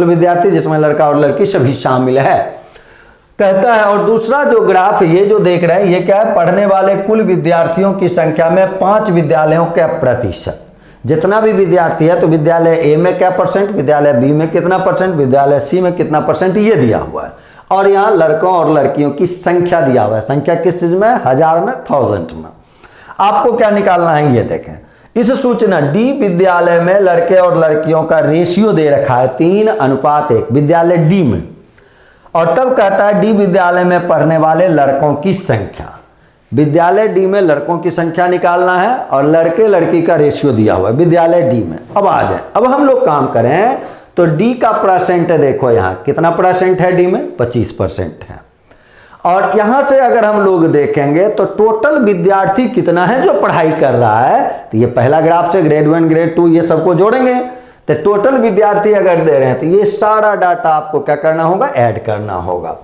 विद्यार्थी जिसमें लड़का और लड़की सभी शामिल है, कहता है। और दूसरा जो ग्राफ ये जो देख रहे हैं, ये क्या है, पढ़ने वाले कुल विद्यार्थियों की संख्या में 5 विद्यालयों का प्रतिशत। जितना भी विद्यार्थी है तो विद्यालय ए में क्या परसेंट, विद्यालय बी में कितना परसेंट, विद्यालय सी में कितना परसेंट, ये दिया हुआ है। और यहाँ लड़कों और लड़कियों की संख्या दिया हुआ है। संख्या किस चीज में, 1000 में, 1000 में। आपको क्या निकालना है ये देखें। इस सूचना डी विद्यालय में लड़के और लड़कियों का रेशियो दे रखा है 3:1 विद्यालय डी में। और तब कहता है डी विद्यालय में पढ़ने वाले लड़कों की संख्या। विद्यालय डी में लड़कों की संख्या निकालना है और लड़के लड़की का रेशियो दिया हुआ है विद्यालय डी में। अब आ जाए, अब हम लोग काम करें तो डी का परसेंट देखो, यहाँ कितना परसेंट है डी में, 25% है। और यहां से अगर हम लोग देखेंगे तो टोटल विद्यार्थी कितना है जो पढ़ाई कर रहा है, तो ये पहला ग्राफ से ग्रेड 1 ग्रेड 2 ये सबको जोड़ेंगे तो टोटल विद्यार्थी अगर दे रहे हैं तो ये सारा डाटा आपको क्या करना होगा, ऐड करना होगा।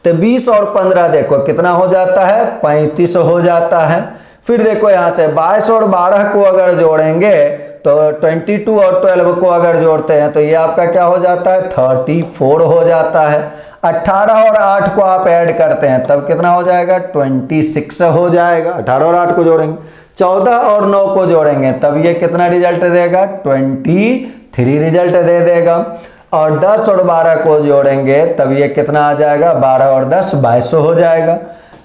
तो 20 और 15 देखो कितना हो जाता है, 35 हो जाता है। फिर देखो यहां से 22 और 12 को अगर जोड़ेंगे तो 22 और 12 को अगर जोड़ते हैं तो ये आपका क्या हो जाता है, 34 हो जाता है। 18 और 8 को आप ऐड करते हैं तब कितना हो जाएगा, 26 हो जाएगा। 18 और 8 को जोड़ेंगे, 14 और 9 को जोड़ेंगे तब ये कितना रिजल्ट देगा, 23 रिजल्ट दे देगा। और 10 और 12 को जोड़ेंगे तब ये कितना आ जाएगा, 12 और 10 22 हो जाएगा।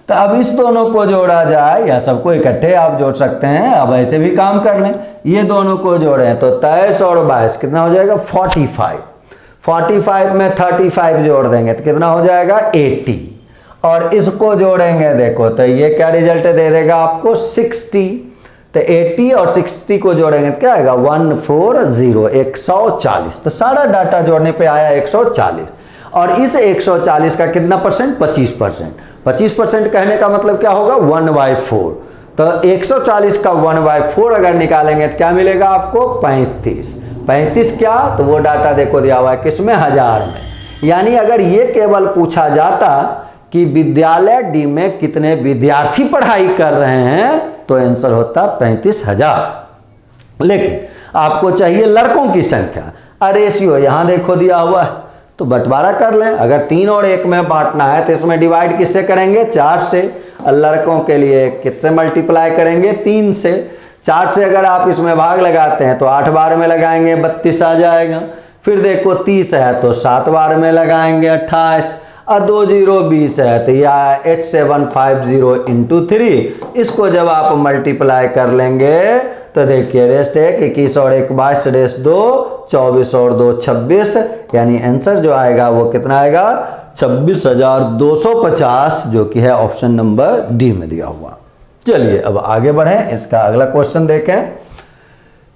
तो अब इस दोनों को जोड़ा जाए या सबको इकट्ठे आप जोड़ सकते हैं, अब ऐसे भी काम कर लें। ये दोनों को जोड़ें तो 23 और 22 कितना हो जाएगा, 45 में 35 जोड़ देंगे तो कितना हो जाएगा, 80। और इसको जोड़ेंगे देखो तो ये क्या रिजल्ट दे देगा आपको, 60। तो 80 और 60 को जोड़ेंगे तो क्या आएगा, 140 140। तो सारा डाटा जोड़ने पे आया 140। और इस 140 का कितना परसेंट, 25%। 25% कहने का मतलब क्या होगा, 1/4। तो 140 का 1/4 अगर निकालेंगे तो क्या मिलेगा आपको, 35 क्या, तो वो डाटा देखो दिया हुआ है किसमें, 1000 में। यानी अगर ये केवल पूछा जाता कि विद्यालय डी में कितने विद्यार्थी पढ़ाई कर रहे हैं तो आंसर होता 35,000। लेकिन आपको चाहिए लड़कों की संख्या। रेशियो यहां देखो दिया हुआ है तो बंटवारा कर लें। अगर 3 और 1 में बांटना है तो इसमें डिवाइड किससे करेंगे, 4 से। और लड़कों के लिए किससे मल्टीप्लाई करेंगे, 3 से। 4 से अगर आप इसमें भाग लगाते हैं तो 8 बार में लगाएंगे 32 आ जाएगा। फिर देखो 30 है तो 7 बार में लगाएंगे 28। और 2 0 20 है तो यह 8750 इंटू 3। इसको जब आप मल्टीप्लाई कर लेंगे तो देखिए रेस्ट 1 21 और 1 22 रेस्ट 2 24 और 2 26। यानी आंसर जो आएगा वो कितना आएगा, 26,250, जो कि है ऑप्शन नंबर डी में दिया हुआ। चलिए अब आगे बढ़ें, इसका अगला क्वेश्चन देखें।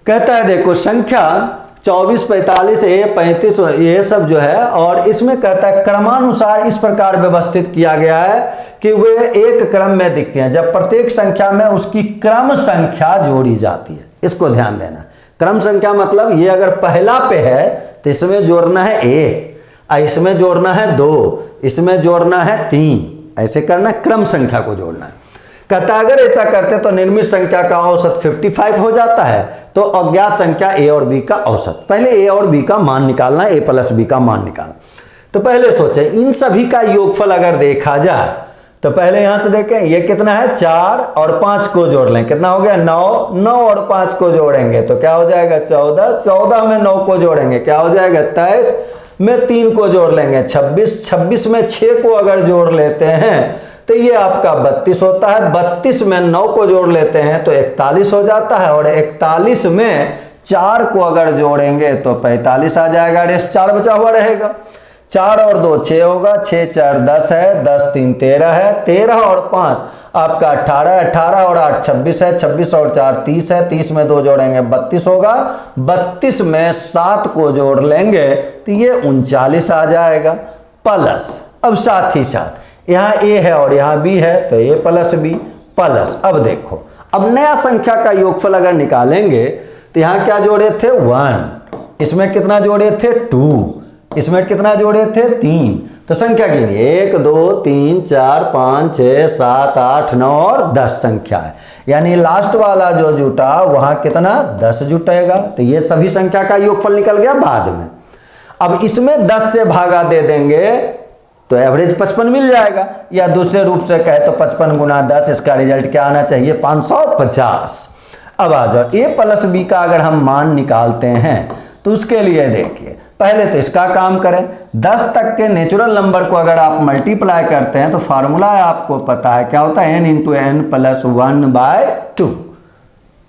कहता है देखो संख्या 24 45 35 ये सब जो है, और इसमें कहता है क्रमानुसार इस प्रकार व्यवस्थित किया गया है कि वे एक क्रम में दिखती हैं जब प्रत्येक संख्या में उसकी क्रम संख्या जोड़ी जाती है। इसको ध्यान देना, क्रम संख्या मतलब ये अगर पहला पे है तो इसमें जोड़ना है 1, इसमें जोड़ना है 2, इसमें जोड़ना है 3, ऐसे करना, क्रम संख्या को जोड़ना है। कहता है अगर ऐसा करते तो निर्मित संख्या का औसत 55 हो जाता है, तो अज्ञात संख्या a और b का औसत। पहले a और b का मान निकालना, a प्लस b का मान निकालना। तो पहले सोचे इन सभी का योगफल अगर देखा जाए तो पहले यहां से देखें ये कितना है, 4 और 5 को जोड़ लें, कितना हो गया 9, 9 और 5 को जोड़ेंगे तो क्या हो जाएगा 14, 14 में 9 को जोड़ेंगे क्या हो जाएगा 23, में 3 को जोड़ लेंगे 26, 26 में 6 को अगर जोड़ लेते हैं तो ये आपका 32 होता है, 32 में 9 को जोड़ लेते हैं तो 41 हो जाता है, और 41 में 4 को अगर जोड़ेंगे तो 45 आ जाएगा, रेस 4 बचा हुआ रहेगा। 4 और 2 6 होगा, 6 4 10 है, 10 3 13 है, 13 और 5 आपका 18, 18 और 8 26 है, 26 और 4 30 है, 30 में 2 जोड़ेंगे 32 होगा, 32 में 7 को जोड़ लेंगे तो ये 39 आ जाएगा प्लस। अब साथ ही साथ यहाँ a है और यहाँ b है तो a प्लस b प्लस। अब देखो अब नया संख्या का योगफल अगर निकालेंगे तो यहाँ क्या जोड़े थे 1, इसमें कितना जोड़े थे 2, इसमें कितना जोड़े थे 3। तो संख्या गिनिए 1 2 3 4 5 6 7 8 9 और 10 संख्या है, यानी लास्ट वाला जो जुटा वहां कितना 10 जुटेगा। तो ये सभी संख्या का योगफल निकल गया बाद में। अब इसमें 10 से भागा दे देंगे तो एवरेज 55 मिल जाएगा, या दूसरे रूप से कहे तो 55 गुना 10, इसका रिजल्ट क्या आना चाहिए 550। अब आ जाओ a प्लस b का अगर हम मान निकालते हैं तो उसके लिए देखिए पहले तो इसका काम करें। 10 तक के नेचुरल नंबर को अगर आप मल्टीप्लाई करते हैं तो फार्मूला आपको पता है क्या होता है, n इंटू एन प्लस 1/2।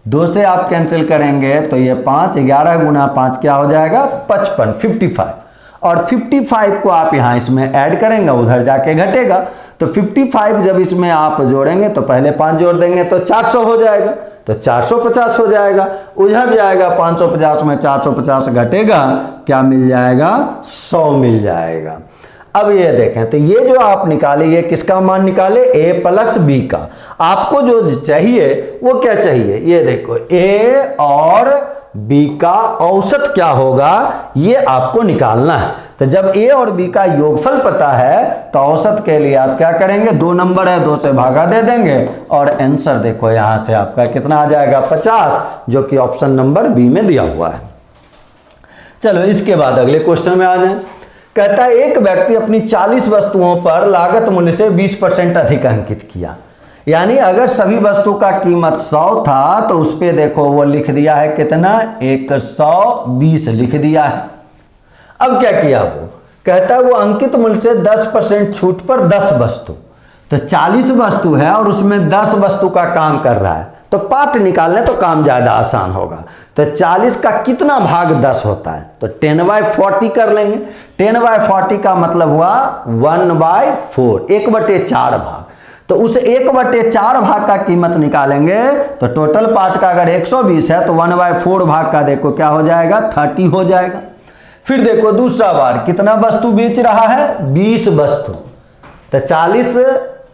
2 से आप कैंसिल करेंगे तो ये 5, 11 गुना 5 क्या हो जाएगा 55, 55। और 55 को आप यहाँ इसमें ऐड करेंगे, उधर जाके घटेगा। तो 55 जब इसमें आप जोड़ेंगे तो पहले 5 जोड़ देंगे तो 400 हो जाएगा, तो 450 हो जाएगा, उधर जाएगा 550 में 450 घटेगा, क्या मिल जाएगा 100 मिल जाएगा। अब ये देखें तो ये जो आप निकाले ये किसका मान निकाले a प्लस b का। आपको जो चाहिए वो क्या चाहिए, ये देखो a और b का औसत क्या होगा ये आपको निकालना है। तो जब a और b का योगफल पता है तो औसत के लिए आप क्या करेंगे, 2 नंबर है 2 से भागा दे देंगे और आंसर देखो यहां से आपका कितना आ जाएगा 50, जो कि ऑप्शन नंबर बी में दिया हुआ है। चलो इसके बाद अगले क्वेश्चन में आ जाए। कहता है एक व्यक्ति अपनी 40 वस्तुओं पर लागत मूल्य से 20% अधिक अंकित किया, यानी अगर सभी वस्तु का कीमत 100 था तो उस पे देखो वो लिख दिया है कितना 120 लिख दिया है। अब क्या किया वो, कहता है वो अंकित मूल्य से 10% छूट पर 10 वस्तु, तो 40 वस्तु है और उसमें 10 वस्तु का काम कर रहा है, तो पार्ट निकालने तो काम ज़्यादा आसान होगा। तो 40 का कितना भाग 10 होता है, तो 10/40 कर लेंगे। 10/40 का मतलब हुआ 1/4, 1/4 भाग। तो उस 1/4 भाग का कीमत निकालेंगे तो टोटल पार्ट का अगर 120 है तो 1/4 भाग का देखो क्या हो जाएगा 30 हो जाएगा। फिर देखो दूसरा बार कितना वस्तु बेच रहा है 20 वस्तु, तो 40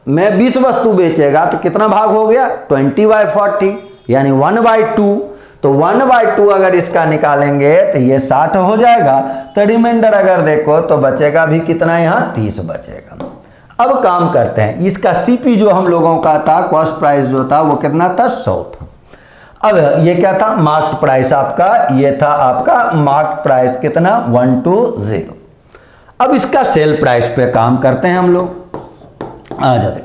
में 20 वस्तु बेचेगा तो कितना भाग हो गया 20/40 यानी 1/2। तो 1/2 अगर इसका निकालेंगे तो ये 60 हो जाएगा। तो रिमाइंडर अगर देखो तो बचेगा भी कितना, यहाँ 30 बचेगा। अब काम करते हैं, इसका सीपी जो हम लोगों का था कॉस्ट प्राइस जो था वो कितना था 100 था। अब ये क्या था मार्क्ड प्राइस आपका, ये था आपका मार्क्ड प्राइस कितना 120। अब इसका सेल प्राइस पे काम करते हैं हम लोग। आ जाते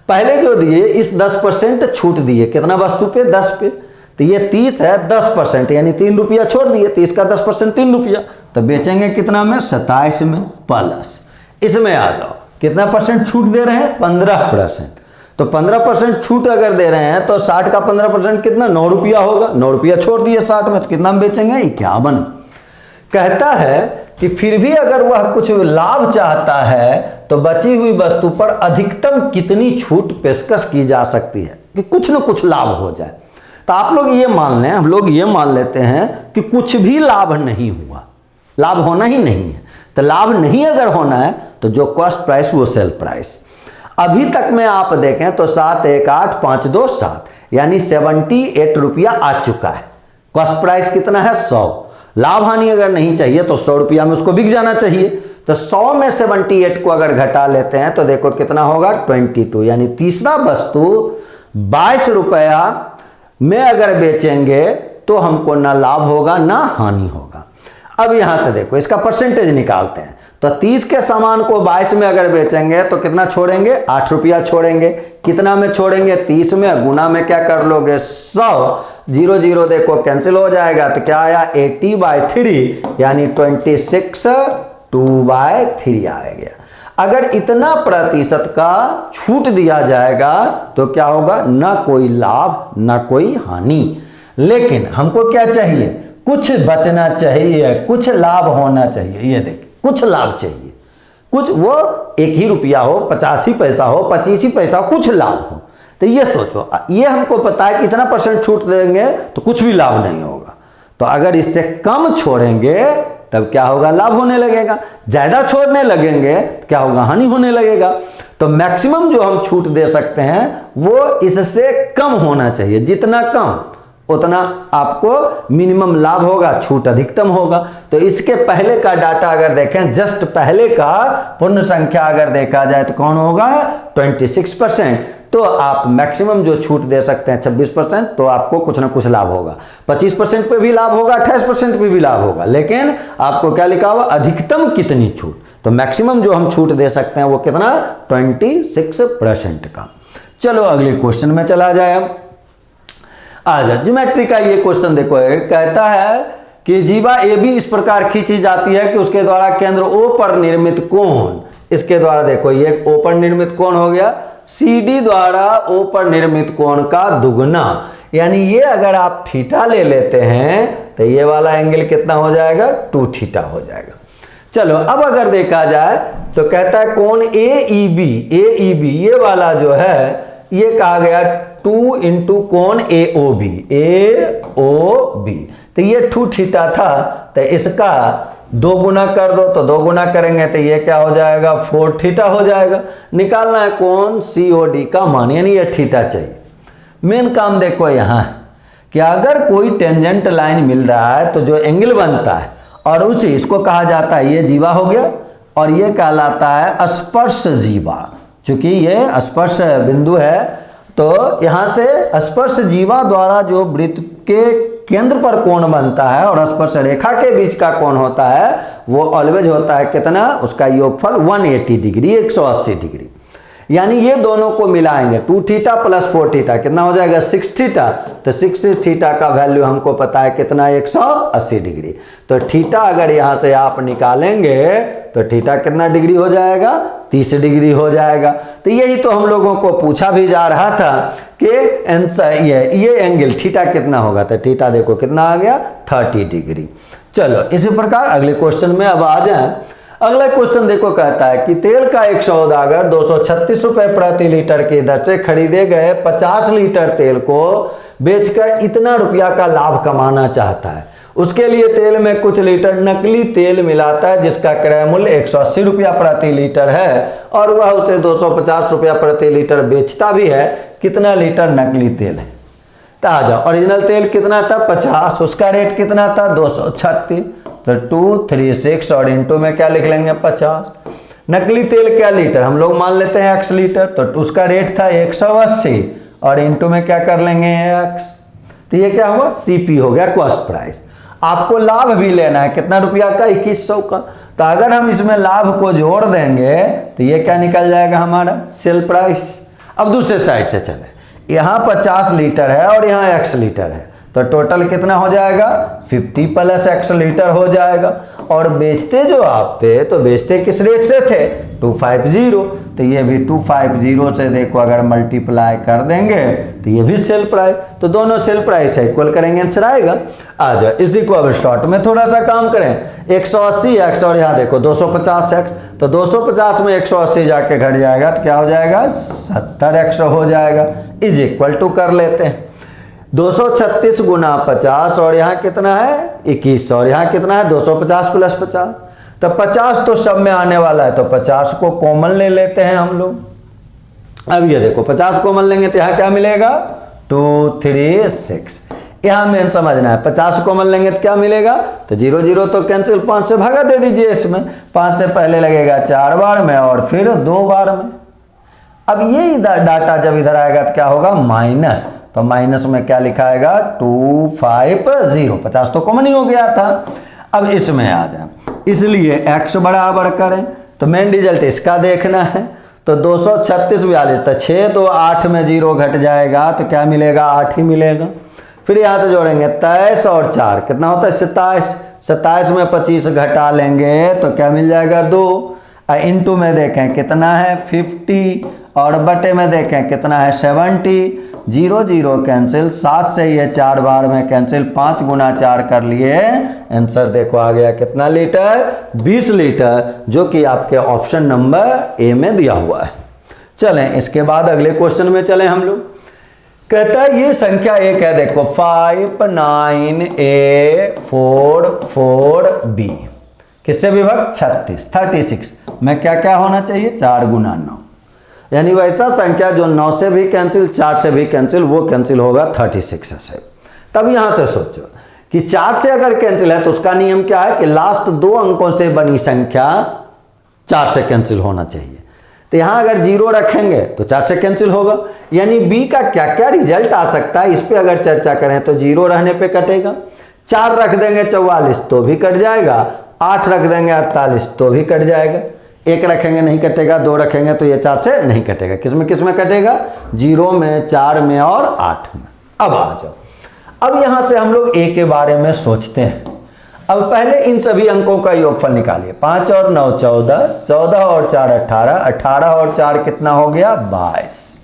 पहले जो दिए इस 10% छूट दिए कितना वस्तु पे 10 पे, तो ये 30 है 10% यानी 3 रुपया छोड़ दिए, 30 का 10% 3 रुपया, तो बेचेंगे कितना में 27 में प्लस। इसमें आ जाओ कितना परसेंट छूट दे रहे हैं 15%, तो 15% छूट अगर दे रहे हैं तो 60 का 15% कितना 9 रुपया होगा, 9 रुपया छोड़ दिए 60 में, तो कितना में बेचेंगे 51। कहता है कि फिर भी अगर वह कुछ लाभ चाहता है तो बची हुई वस्तु पर अधिकतम कितनी छूट पेशकश की जा सकती है कि कुछ न कुछ लाभ हो जाए। तो आप लोग ये मान लें, हम लोग ये मान लेते हैं कि कुछ भी लाभ नहीं हुआ, लाभ होना ही नहीं है। तो लाभ नहीं अगर होना है तो जो कॉस्ट प्राइस वो सेल प्राइस। अभी तक में आप देखें तो 7 1 8 5 2 7 यानी 78 रुपया आ चुका है। कॉस्ट प्राइस कितना है 100। लाभ हानि अगर नहीं चाहिए तो 100 रुपया में उसको बिक जाना चाहिए। तो 100 में 78 को अगर घटा लेते हैं तो देखो कितना होगा 22, यानी तीसरा वस्तु 22 रुपया में अगर बेचेंगे तो हमको ना लाभ होगा ना हानि होगा। अब यहां से देखो इसका परसेंटेज निकालते हैं, तो 30 के सामान को 22 में अगर बेचेंगे तो कितना छोड़ेंगे, 8 रुपया छोड़ेंगे। कितना में छोड़ेंगे, 30 में, गुना में क्या कर लोगे 100, 0 0 देखो कैंसिल हो जाएगा, तो क्या आया 80/3 यानी 26 2/3 आ गया। अगर इतना प्रतिशत का छूट दिया जाएगा तो क्या होगा, ना कोई लाभ ना कोई हानि। लेकिन हमको क्या चाहिए, कुछ बचना चाहिए, कुछ लाभ होना चाहिए। ये देखिए कुछ लाभ चाहिए, कुछ वो 1 ही रुपया हो, 50 ही पैसा हो, 25 ही पैसा हो, कुछ लाभ हो। तो ये सोचो, ये हमको पता है कि इतना % छूट देंगे तो कुछ भी लाभ नहीं होगा। तो अगर इससे कम छोड़ेंगे तब क्या होगा, लाभ होने लगेगा। ज़्यादा छोड़ने लगेंगे तो क्या होगा, हानि होने लगेगा। तो मैक्सिमम जो हम छूट दे सकते हैं वो इससे कम होना चाहिए। जितना कम उतना आपको मिनिमम लाभ होगा, छूट अधिकतम होगा। तो इसके पहले का डाटा अगर देखें, जस्ट पहले का पूर्ण संख्या अगर देखा जाए तो कौन होगा 26%। तो आप मैक्सिमम जो छूट दे सकते हैं 26%, तो आपको कुछ ना कुछ लाभ होगा। 25% पे भी लाभ होगा, 28% पे भी लाभ होगा। लेकिन आपको क्या लिखा हुआ, अधिकतम कितनी छूट। तो मैक्सिमम जो हम छूट दे सकते हैं वो कितना 26% का। चलो अगले क्वेश्चन में चला जाए। अब आ जाए ज्योमेट्री का ये क्वेश्चन देखो, कहता है कि जीवा ए बी इस प्रकार खींची जाती है कि उसके द्वारा केंद्र ओ पर निर्मित कोण, इसके द्वारा देखो ये ओ पर निर्मित कोण हो गया, CD द्वारा ओ पर निर्मित कोण का दुगुना। यानी ये अगर आप थीटा ले लेते हैं तो ये वाला एंगल कितना हो जाएगा, 2 थीटा हो जाएगा। चलो अब अगर देखा जाए तो कहता है कोण AEB ये वाला जो है ये कहा गया 2 इंटू कोण AOB। तो ये 2 थीटा था, तो इसका 2 गुना कर दो, तो 2 गुना करेंगे तो ये क्या हो जाएगा 4 थीटा हो जाएगा। निकालना है कोण COD का मान, यानी ये थीटा चाहिए। मेन काम देखो यहाँ कि अगर कोई टेंजेंट लाइन मिल रहा है तो जो एंगल बनता है और उसे इसको कहा जाता है, ये जीवा हो गया और ये कहलाता है स्पर्श जीवा। चूंकि ये स्पर्श बिंदु है तो यहाँ से स्पर्श जीवा द्वारा जो वृत्त के केंद्र पर कोण बनता है और स्पर्श रेखा के बीच का कोण होता है वो ऑलवेज होता है कितना, उसका योगफल 180 डिग्री, 180 डिग्री। यानी ये दोनों को मिलाएंगे 2 थीटा प्लस 4 थीटा कितना हो जाएगा 6 थीटा। तो 6 थीटा का वैल्यू हमको पता है कितना 180 डिग्री। तो थीटा अगर यहाँ से आप निकालेंगे तो थीटा कितना डिग्री हो जाएगा 30 डिग्री हो जाएगा। तो यही तो हम लोगों को पूछा भी जा रहा था कि ये एंगल थीटा कितना होगा, तो थीटा देखो कितना आ गया 30 डिग्री। चलो इसी प्रकार अगले क्वेश्चन में अब आ जाए। अगला क्वेश्चन देखो कहता है कि तेल का एक सौदागर 236 रुपए प्रति लीटर की दर से खरीदे गए 50 लीटर तेल को बेचकर इतना रुपया का लाभ कमाना चाहता है। उसके लिए तेल में कुछ लीटर नकली तेल मिलाता है जिसका क्रय मूल्य 180 रुपया प्रति लीटर है और वह उसे 250 रुपया प्रति लीटर बेचता भी है। कितना लीटर नकली तेल है, तो आ जाओ ओरिजिनल तेल कितना था 50, उसका रेट कितना था 236, तो 236 और इंटू में क्या लिख लेंगे 50। नकली तेल क्या लीटर, हम लोग मान लेते हैं x लीटर, तो उसका रेट था 180 और इंटू में क्या कर लेंगे x, तो ये क्या हुआ CP हो गया कॉस्ट प्राइस। आपको लाभ भी लेना है कितना रुपया का 2100 का, तो अगर हम इसमें लाभ को जोड़ देंगे तो ये क्या निकल जाएगा हमारा सेल प्राइस। अब दूसरे साइड से चले, यहाँ 50 लीटर है और यहाँ x लीटर है, तो टोटल कितना हो जाएगा 50 प्लस x लीटर हो जाएगा। और बेचते जो आप थे तो बेचते किस रेट से थे 250, तो ये भी 250 से देखो अगर मल्टीप्लाई कर देंगे तो ये भी सेल प्राइस, तो दोनों सेल प्राइस है इक्वल करेंगे आंसर आएगा। आ जाओ इसी को अब शॉर्ट में थोड़ा सा काम करें, 180x और यहाँ देखो 250x, तो 250 में 180 जाके घट जाएगा तो क्या हो जाएगा 70x हो जाएगा, इज इक्वल टू कर लेते हैं 236 गुना 50 और यहाँ कितना है 21 और यहाँ कितना है 250 प्लस 50, तो 50 तो सब में आने वाला है तो 50 को कॉमन ले लेते हैं हम लोग। अब ये देखो 50 कॉमन लेंगे तो यहाँ क्या मिलेगा 236, यहाँ मेन समझना है। 50 कॉमन लेंगे तो क्या मिलेगा, तो 0 0 तो कैंसिल, 5 से भागा दे दीजिए इसमें। 5 से पहले लगेगा 4 बार में और फिर 2 बार में। अब ये इधर डाटा जब इधर आएगा तो क्या होगा, माइनस, तो माइनस में क्या लिखा आएगा 250, 50 तो कॉमन ही हो गया था। अब इसमें आ जाए, इसलिए x बराबर करें, तो मेन रिजल्ट इसका देखना है। तो 236 42, तो 6 तो 8 में 0 घट जाएगा तो क्या मिलेगा, 8 ही मिलेगा। फिर यहाँ से जोड़ेंगे 23 और 4 कितना होता है 27, 27 में 25 घटा लेंगे तो क्या मिल जाएगा 2। इंटू में देखें कितना है 50 और बटे में देखें कितना है 70, 0 0 कैंसिल, 7 से ये 4 बार में कैंसिल, 5 गुना 4 कर लिए, आंसर देखो आ गया कितना लीटर, 20 लीटर, जो कि आपके ऑप्शन नंबर ए में दिया हुआ है। चलें इसके बाद अगले क्वेश्चन में चलें हम लोग। कहता है ये संख्या एक है, देखो 59A44B किससे विभक्त 36 में क्या क्या होना चाहिए 4 गुना 9, यानी वैसा संख्या जो 9 से भी कैंसिल 4 से भी कैंसिल, वो कैंसिल होगा 36 से। तब यहां से सोचो कि 4 से अगर कैंसिल है तो उसका नियम क्या है कि लास्ट 2 अंकों से बनी संख्या 4 से कैंसिल होना चाहिए। तो यहां अगर 0 रखेंगे तो 4 से कैंसिल होगा, यानी बी का क्या क्या रिजल्ट आ सकता है इस पे अगर चर्चा करें तो 0 रहने पे कटेगा, 4 रख देंगे 44 तो भी कट जाएगा, 8 रख देंगे 48 तो भी कट जाएगा, 1 रखेंगे नहीं कटेगा, 2 रखेंगे तो ये 4 से नहीं कटेगा। किस में कटेगा 0 में, 4 में और 8 में। अब आ जाओ, अब यहां से हम लोग ए के बारे में सोचते हैं। अब पहले इन सभी अंकों का योगफल निकालिए, 5 और 9 14, 14 और 4 18, 18 और 4 कितना हो गया 22।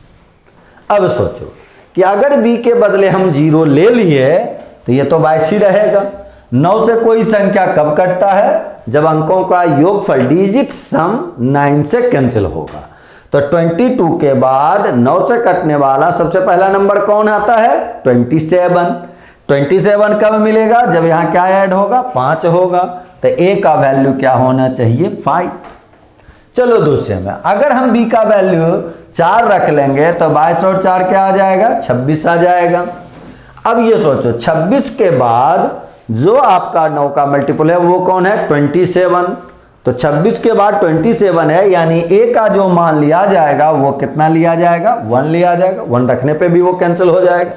अब सोचो कि अगर b के बदले हम 0 ले लिए तो ये तो 22 ही रहेगा। 9 से कोई संख्या कब कटता है, जब अंकों का योगफल डिजिट सम 9 से कैंसिल होगा। तो 22 के बाद 9 से कटने वाला सबसे पहला नंबर कौन आता है 27। 27 कब मिलेगा, जब यहाँ क्या ऐड होगा 5 होगा, तो a का वैल्यू क्या होना चाहिए 5। चलो दूसरे में अगर हम b का वैल्यू 4 रख लेंगे तो 22 और 4 क्या आ जाएगा 26 आ जाएगा। अब ये सोचो 26 के बाद जो आपका 9 का मल्टीपल है वो कौन है 27, तो 26 के बाद 27 है, यानी a का जो मान लिया जाएगा वो कितना लिया जाएगा 1 लिया जाएगा, 1 रखने पे भी वो कैंसिल हो जाएगा।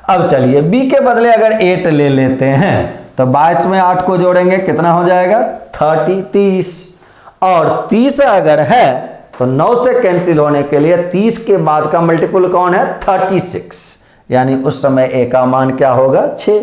अब चलिए b के बदले अगर 8 ले लेते हैं तो 22 में 8 को जोड़ेंगे कितना हो जाएगा 30, और 30 अगर है तो 9 से कैंसिल होने के लिए 30 के बाद का मल्टीपल कौन है 36, यानी उस समय a का मान क्या होगा 6।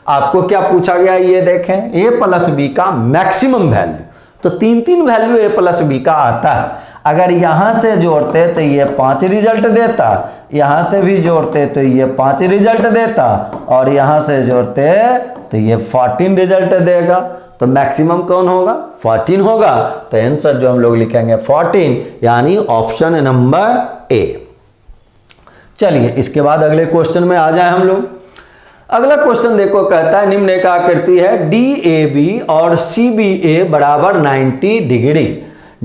आपको क्या पूछा गया ये देखें, a प्लस बी का मैक्सिमम वैल्यू, तो 3 वैल्यू a प्लस बी का आता है। अगर यहां से जोड़ते तो ये 5 रिजल्ट देता, यहां से भी जोड़ते तो ये 5 रिजल्ट देता, और यहां से जोड़ते तो ये 14 रिजल्ट देगा। तो मैक्सिमम कौन होगा 14 होगा, तो आंसर जो हम लोग लिखेंगे 14, यानी ऑप्शन नंबर ए। चलिए इसके बाद अगले क्वेश्चन में आ जाए हम लोग। अगला क्वेश्चन देखो, कहता है निम्न एक आकृति है DAB और CBA बराबर 90 डिग्री।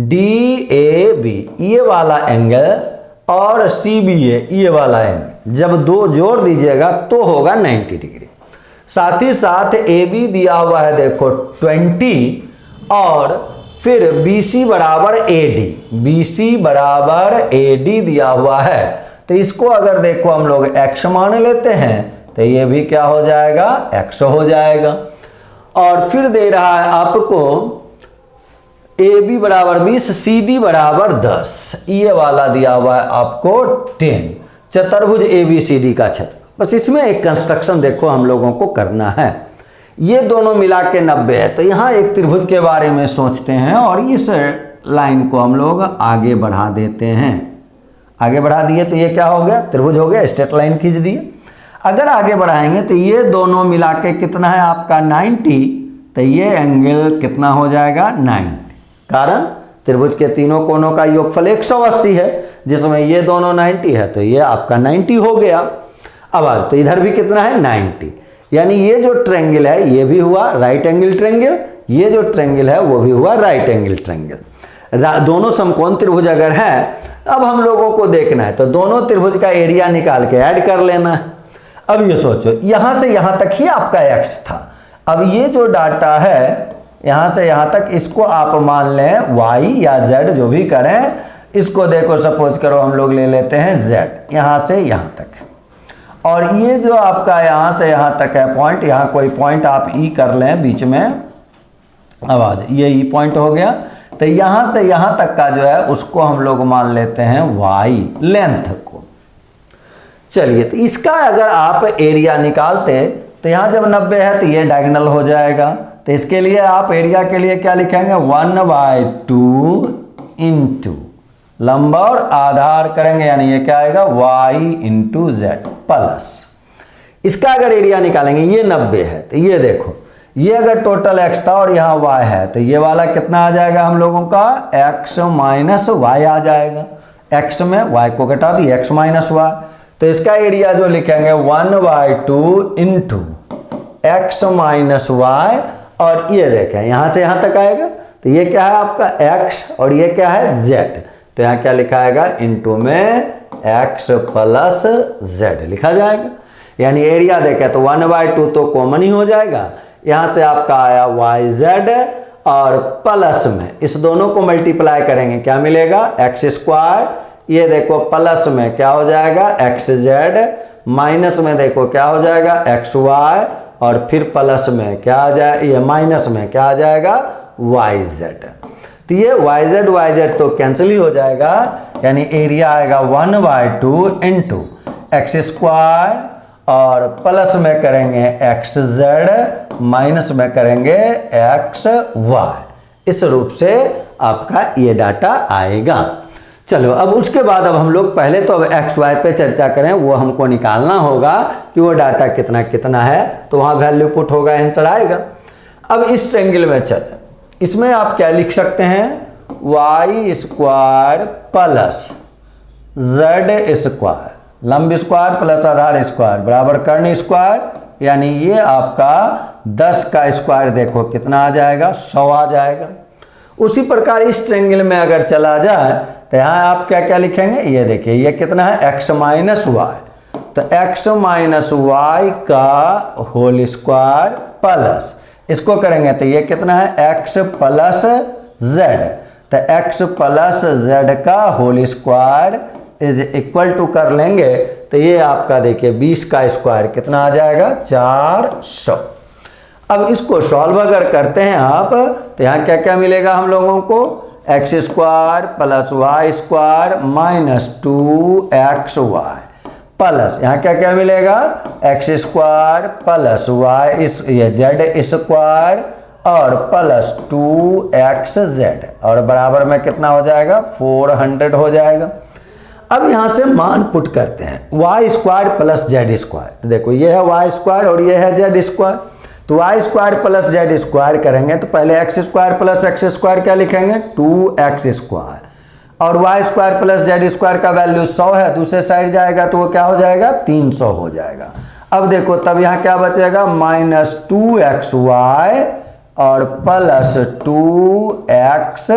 DAB ये वाला एंगल और CBA ये वाला एंगल जब दो जोड़ दीजिएगा तो होगा 90 डिग्री। साथ ही साथ AB दिया हुआ है देखो 20, और फिर BC बराबर AD, BC बराबर AD दिया हुआ है। तो इसको अगर देखो हम लोग x मान लेते हैं तो ये भी क्या हो जाएगा x हो जाएगा। और फिर दे रहा है आपको AB बराबर 20, CD बराबर 10, ये वाला दिया हुआ है आपको 10। चतुर्भुज ABCD का क्षेत्र, बस इसमें एक कंस्ट्रक्शन देखो हम लोगों को करना है। ये दोनों मिला के 90 है, तो यहाँ एक त्रिभुज के बारे में सोचते हैं और इस लाइन को हम लोग आगे बढ़ा देते हैं। आगे बढ़ा दिए तो ये क्या हो गया त्रिभुज हो गया, स्ट्रेट लाइन खींच दिए। अगर आगे बढ़ाएंगे तो ये दोनों मिला के कितना है आपका 90, तो ये एंगल कितना हो जाएगा 90, कारण त्रिभुज के तीनों कोनों का योगफल 180 है, जिसमें ये दोनों 90 है तो ये आपका 90 हो गया। अब आज तो इधर भी कितना है 90, यानी ये जो ट्रायंगल है ये भी हुआ राइट एंगल ट्रायंगल, ये जो ट्रायंगल है वो भी हुआ राइट एंगल ट्रायंगल। दोनों समकोण त्रिभुज अगर है, अब हम लोगों को देखना है तो दोनों त्रिभुज का एरिया निकाल के ऐड कर लेना है। अब ये सोचो यहाँ से यहाँ तक ही आपका x था। अब ये जो डाटा है यहाँ से यहाँ तक, इसको आप मान लें y या z जो भी करें, इसको देखो सपोज करो हम लोग ले लेते हैं z, यहाँ से यहाँ तक। और ये जो आपका यहाँ से यहाँ तक है पॉइंट, यहाँ कोई पॉइंट आप ई कर लें बीच में, अब आ जाए, ये ई पॉइंट हो गया। तो यहाँ से यहाँ तक का जो है उसको हम लोग मान लेते हैं y लेंथ को। चलिए, तो इसका अगर आप एरिया निकालते तो यहाँ जब 90 है तो ये डायगोनल हो जाएगा। तो इसके लिए आप एरिया के लिए क्या लिखेंगे, 1/2 इंटू लंबा और आधार करेंगे, यानी ये क्या आएगा y इंटू जेड प्लस। इसका अगर एरिया निकालेंगे, ये 90 है तो ये देखो, ये अगर टोटल x था और यहाँ y है तो ये वाला कितना आ जाएगा हम लोगों का, x माइनस वाई आ जाएगा। x में y को घटा दी, x माइनस वाई। तो इसका एरिया जो लिखेंगे 1/2 इंटू एक्स माइनस वाई, और ये देखें यहाँ से यहाँ तक आएगा तो ये क्या है आपका x और ये क्या है z। तो यहाँ क्या लिखा आएगा, इंटू में x प्लस z लिखा जाएगा। यानी एरिया देखें तो 1/2 तो कॉमन ही हो जाएगा, यहाँ से आपका आया yz और प्लस में इस दोनों को मल्टीप्लाई करेंगे क्या मिलेगा, x स्क्वायर। ये देखो प्लस में क्या हो जाएगा xz, माइनस में देखो क्या हो जाएगा xy, और फिर प्लस में क्या आ जाए, ये माइनस में क्या आ जाएगा yz। तो ये yz तो कैंसिल ही हो जाएगा, यानी एरिया आएगा 1/2 इंटू एक्स स्क्वायर और प्लस में करेंगे xz, माइनस में करेंगे xy। इस रूप से आपका ये डाटा आएगा। चलो, अब उसके बाद अब हम लोग पहले तो अब एक्स वाई पे चर्चा करें, वो हमको निकालना होगा कि वो डाटा कितना कितना है, तो वहाँ वैल्यू पुट होगा, आंसर आएगा। अब इस ट्रायंगल में चले, इसमें आप क्या लिख सकते हैं, y square plus z square, लंब स्क्वायर प्लस आधार स्क्वायर बराबर कर्ण स्क्वायर, यानी ये आपका 10 का स्क्वायर देखो कितना आ जाएगा, 100 आ जाएगा। उसी प्रकार इस ट्रायंगल में अगर चला जाए तो यहाँ आप क्या क्या लिखेंगे, ये देखिए ये कितना है x माइनस वाई, तो x माइनस वाई का होल स्क्वायर प्लस इसको करेंगे तो ये कितना है x प्लस जेड, तो x प्लस जेड का whole square is equal to कर लेंगे तो ये आपका देखिए 20 का स्क्वायर कितना आ जाएगा, 400। अब इसको सॉल्व अगर करते हैं आप तो यहाँ क्या क्या मिलेगा हम लोगों को, x square plus y square minus 2xy plus यहाँ क्या क्या मिलेगा, एक्स स्क्वायर प्लस वाई ये जेड स्क्वायर और प्लस 2xz और बराबर में कितना हो जाएगा, 400 हो जाएगा। अब यहाँ से मान पुट करते हैं, y square plus z square, तो देखो ये है वाई स्क्वायर और ये है जेड स्क्वायर, तो y square plus z square करेंगे तो पहले x square plus x square क्या लिखेंगे, 2x स्क्वायर, और y square plus z square का वैल्यू 100 है, दूसरे साइड जाएगा तो वो क्या हो जाएगा, 300 हो जाएगा। अब देखो तब यहाँ क्या बचेगा, माइनस 2xy और plus 2xz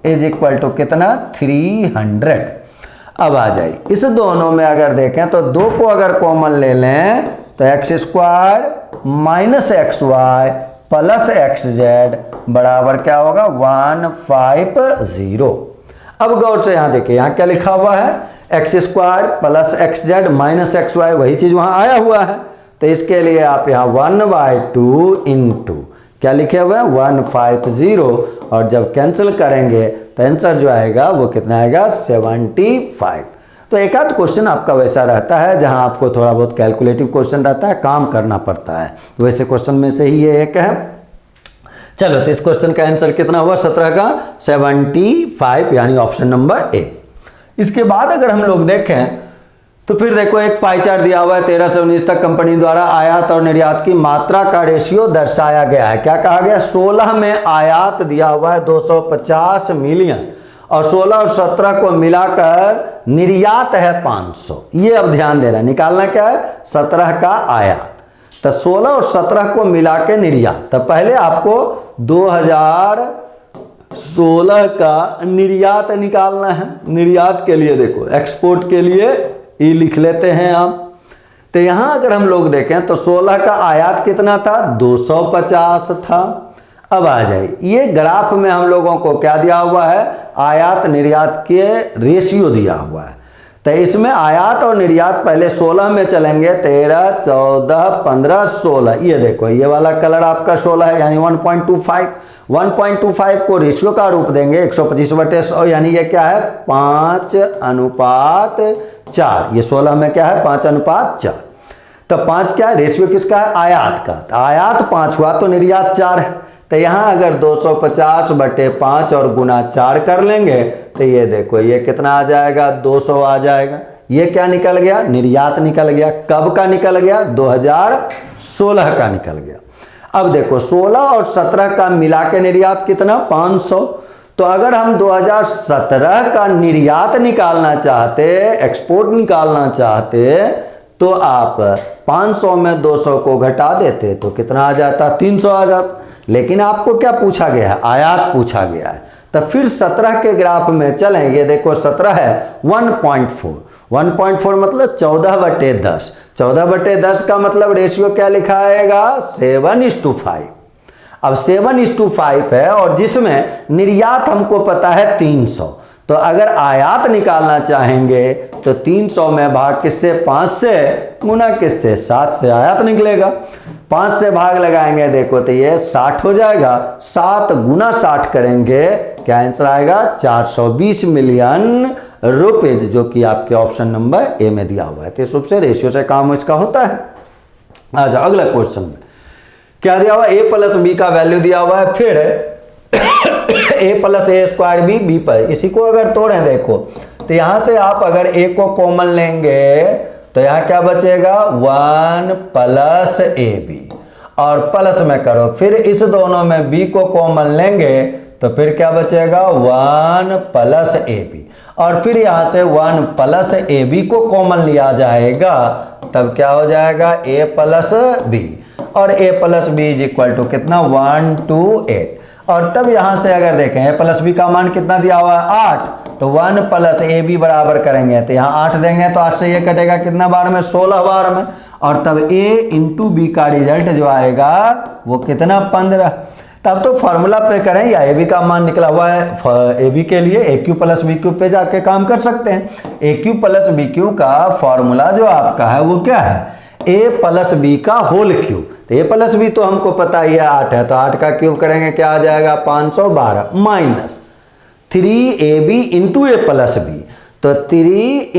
is equal to कितना, 300। अब आ जाए इस दोनों में अगर देखें तो दो को अगर कॉमन ले लें तो x square minus x y plus x z बराबर क्या होगा, 150। अब गौर से यहाँ देखिए यहाँ क्या लिखा हुआ है, x square plus x z minus x y, वही चीज़ वहाँ आया हुआ है। तो इसके लिए आप यहाँ 1/2 इंटू क्या लिखे हुए हैं, 150, और जब कैंसिल करेंगे तो आंसर जो आएगा वो कितना आएगा, 75। तो एक आध क्वेश्चन आपका वैसा रहता है जहां आपको थोड़ा बहुत कैलकुलेटिव क्वेश्चन रहता है, काम करना पड़ता है, वैसे क्वेश्चन में से ही ये एक है। चलो, तो इस क्वेश्चन का आंसर कितना हुआ, 17 का 75, यानी ऑप्शन नंबर ए। इसके बाद अगर हम लोग देखें तो फिर देखो एक पाई चार्ट दिया हुआ है, 13 से 19 तक कंपनी द्वारा आयात और निर्यात की मात्रा का रेशियो दर्शाया गया है। क्या कहा गया, 16 में आयात दिया हुआ है 250 मिलियन और 16 और 17 को मिलाकर निर्यात है 500। ये अब ध्यान देना, निकालना क्या है, 17 का आयात, तो 16 और 17 को मिला के निर्यात। तो पहले आपको 2016 का निर्यात निकालना है। निर्यात के लिए देखो एक्सपोर्ट के लिए ई लिख लेते हैं आप, तो यहाँ अगर हम लोग देखें तो 16 का आयात कितना था, 250 था। अब आ जाए, ये ग्राफ में हम लोगों को क्या दिया हुआ है, आयात निर्यात के रेशियो दिया हुआ है। तो इसमें आयात और निर्यात पहले 16 में चलेंगे, 13, 14, 15, 16। ये देखो ये वाला कलर आपका 16 है, यानी 1.25 को रेशियो का रूप देंगे 125/100, यानी ये क्या है 5:4। ये 16 में क्या है 5:4। तो 5 क्या है, रेशियो किसका है, आयात का। तो आयात 5 हुआ तो निर्यात 4 है। तो यहाँ अगर 250/5 और गुना 4 कर लेंगे तो ये देखो ये कितना आ जाएगा, 200 आ जाएगा। ये क्या निकल गया, निर्यात निकल गया। कब का निकल गया, 2016 का निकल गया। अब देखो 16 और 17 का मिला के निर्यात कितना, 500। तो अगर हम 2017 का निर्यात निकालना चाहते, एक्सपोर्ट निकालना चाहते, तो आप 500 में 200 को घटा देते तो कितना आ जाता, 300 आ जाता। लेकिन आपको क्या पूछा गया है, आयात पूछा गया है। तो फिर 17 के ग्राफ में चलेंगे, देखो 17 है 1.4 मतलब 14/10। 14/10 का मतलब रेशियो क्या लिखा आएगा, 7:5। अब 7:5 है और जिसमें निर्यात हमको पता है 300। तो अगर आयात निकालना चाहेंगे तो 300 में भाग किससे, 5 से, गुना किससे, 7 से आयात निकलेगा। 5 से भाग लगाएंगे देखो तो ये 60 हो जाएगा। 7 गुना 60 करेंगे, क्या आंसर आएगा, 420 मिलियन रुपीज, जो कि आपके ऑप्शन नंबर ए में दिया हुआ है। तो इस रूप से रेशियो से काम इसका होता है। आ जाओ अगला क्वेश्चन में क्या दिया हुआ, a + b का वैल्यू दिया हुआ है। फिर a + a² b पर, इसी को अगर तोड़ें देखो तो यहां से आप अगर a को कॉमन लेंगे तो यहाँ क्या बचेगा, 1 + ab, और प्लस में करो। फिर इस दोनों में b को कॉमन लेंगे तो फिर क्या बचेगा, 1 + ab, और फिर यहाँ से 1 + ab को कॉमन लिया जाएगा, तब क्या हो जाएगा, a + b, और a + b = कितना, 1 to 8। और तब यहाँ से अगर देखें a + b का मान कितना दिया हुआ है, 8, तो 1 + ab बराबर करेंगे तो यहाँ 8 देंगे तो 8 से ये कटेगा कितना बार में, 16 बार में, और तब a × b का रिजल्ट जो आएगा वो कितना, 15। तब तो फॉर्मूला पे करें या ए बी का मान निकला हुआ है ए बी के लिए, AQ + BQ पे जाके काम कर सकते हैं। AQ + BQ का फॉर्मूला जो आपका है वो क्या है, a + b का होल क्यूब। तो a + b तो हमको पता ही है 8 है, तो 8 का क्यूब करेंगे क्या आ जाएगा, 512 माइनस 3ab × a + b, तो 3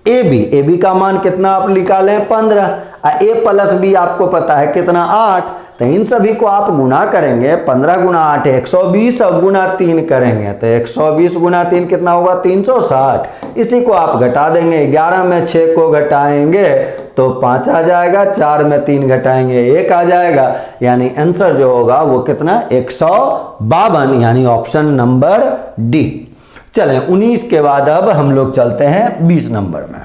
× ab का मान कितना आप निकालें, 15। a + b आपको पता है कितना, 8। तो इन सभी को आप गुना करेंगे, 15 × 8 120, और गुना 3 करेंगे तो 120 गुना 3 कितना होगा, 360। इसी को आप घटा देंगे, 11 में 6 को घटाएंगे तो 5 आ जाएगा, 4 में 3 घटाएंगे 1 आ जाएगा, यानी आंसर जो होगा वो कितना, 152, यानी ऑप्शन नंबर डी। चलें 19 के बाद अब हम लोग चलते हैं 20 नंबर में।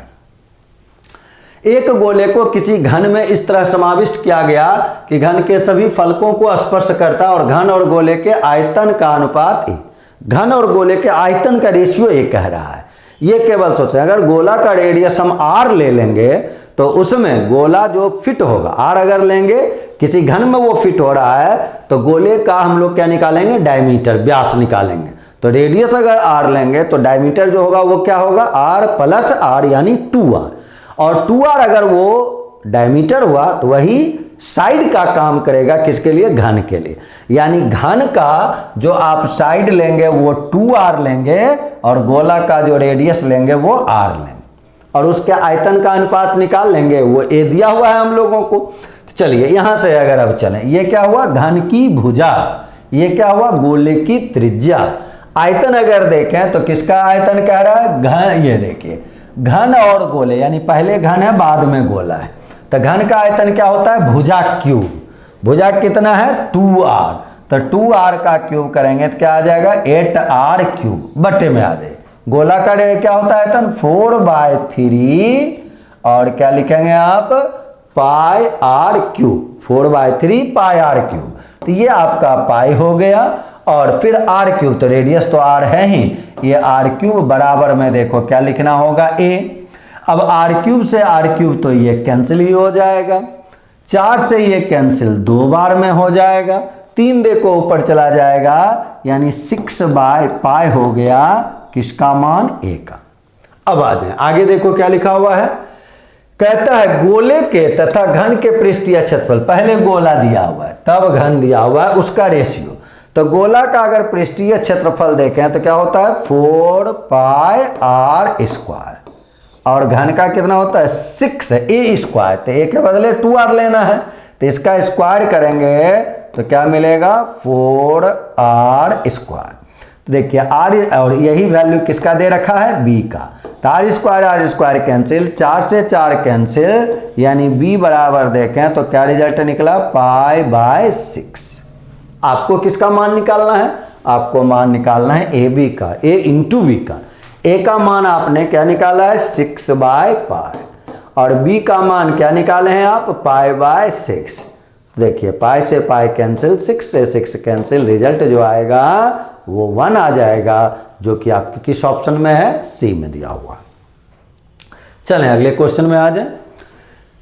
एक गोले को किसी घन में इस तरह समाविष्ट किया गया कि घन के सभी फलकों को स्पर्श करता और घन और गोले के आयतन का अनुपात ए। घन और गोले के आयतन का रेशियो ए कह रहा है। ये केवल सोचें, अगर गोला का रेडियस हम r ले लेंगे तो उसमें गोला जो फिट होगा, r अगर लेंगे किसी घन में वो फिट हो रहा है तो गोले का हम लोग क्या निकालेंगे, डायमीटर, व्यास निकालेंगे। तो रेडियस अगर r लेंगे तो डायमीटर जो होगा वो क्या होगा, r + r यानी 2r, और 2r अगर वो डायमीटर हुआ तो वही साइड का काम करेगा, किसके लिए, घन के लिए। यानी घन का जो आप साइड लेंगे वो 2r लेंगे और गोला का जो रेडियस लेंगे वो r लेंगे, और उसके आयतन का अनुपात निकाल लेंगे, वो a दिया हुआ है हम लोगों को। तो चलिए यहाँ से अगर अब चलें, ये क्या हुआ, घन की भुजा, ये क्या हुआ, गोले की त्रिज्या। आयतन अगर देखें तो किसका आयतन कह रहा है, घन, ये देखिए घन और गोले, यानी पहले घन है बाद में गोला है। तो घन का आयतन क्या होता है, भुजा क्यूब। भुजा कितना है, 2r, तो 2r का क्यूब करेंगे तो क्या आ जाएगा, 8r³ बटे में आ जाए। गोला का क्या होता है आयतन, 4/3, और क्या लिखेंगे आप, πr³, 4/3 πr³। तो ये आपका पाई हो गया, और फिर r³, तो रेडियस तो r है ही, ये r³ बराबर में देखो क्या लिखना होगा, a। अब आर क्यूब से आर क्यूब तो ये कैंसिल ही हो जाएगा, 4 से ये कैंसिल 2 बार में हो जाएगा, 3 देखो ऊपर चला जाएगा, यानी 6/π हो गया किसका मान, a का। अब आ जाए आगे, देखो क्या लिखा हुआ है, कहता है गोले के तथा घन के पृष्ठीय क्षेत्रफल, पहले गोला दिया हुआ है तब घन दिया हुआ है, उसका रेशियो। तो गोला का अगर पृष्ठीय क्षेत्रफल देखें तो क्या होता है 4πr², और घन का कितना होता है 6a², तो a के बदले 2r लेना है, तो इसका स्क्वायर करेंगे तो क्या मिलेगा 4r²। तो देखिए r, और यही वैल्यू किसका दे रखा है b का, तो r² कैंसिल, 4 से 4 कैंसिल, यानी b बराबर देखें तो क्या रिजल्ट निकला π/6। आपको किसका मान निकालना है, आपको मान निकालना है ए बी का, a इंटू बी का। a का मान आपने क्या निकाला है 6/π, और b का मान क्या निकाले हैं आप π/6। देखिए π से π कैंसिल, 6 से 6 कैंसिल, रिजल्ट जो आएगा वो 1 आ जाएगा, जो कि आपके किस ऑप्शन में है, सी में दिया हुआ। चलें अगले क्वेश्चन में आ जाए।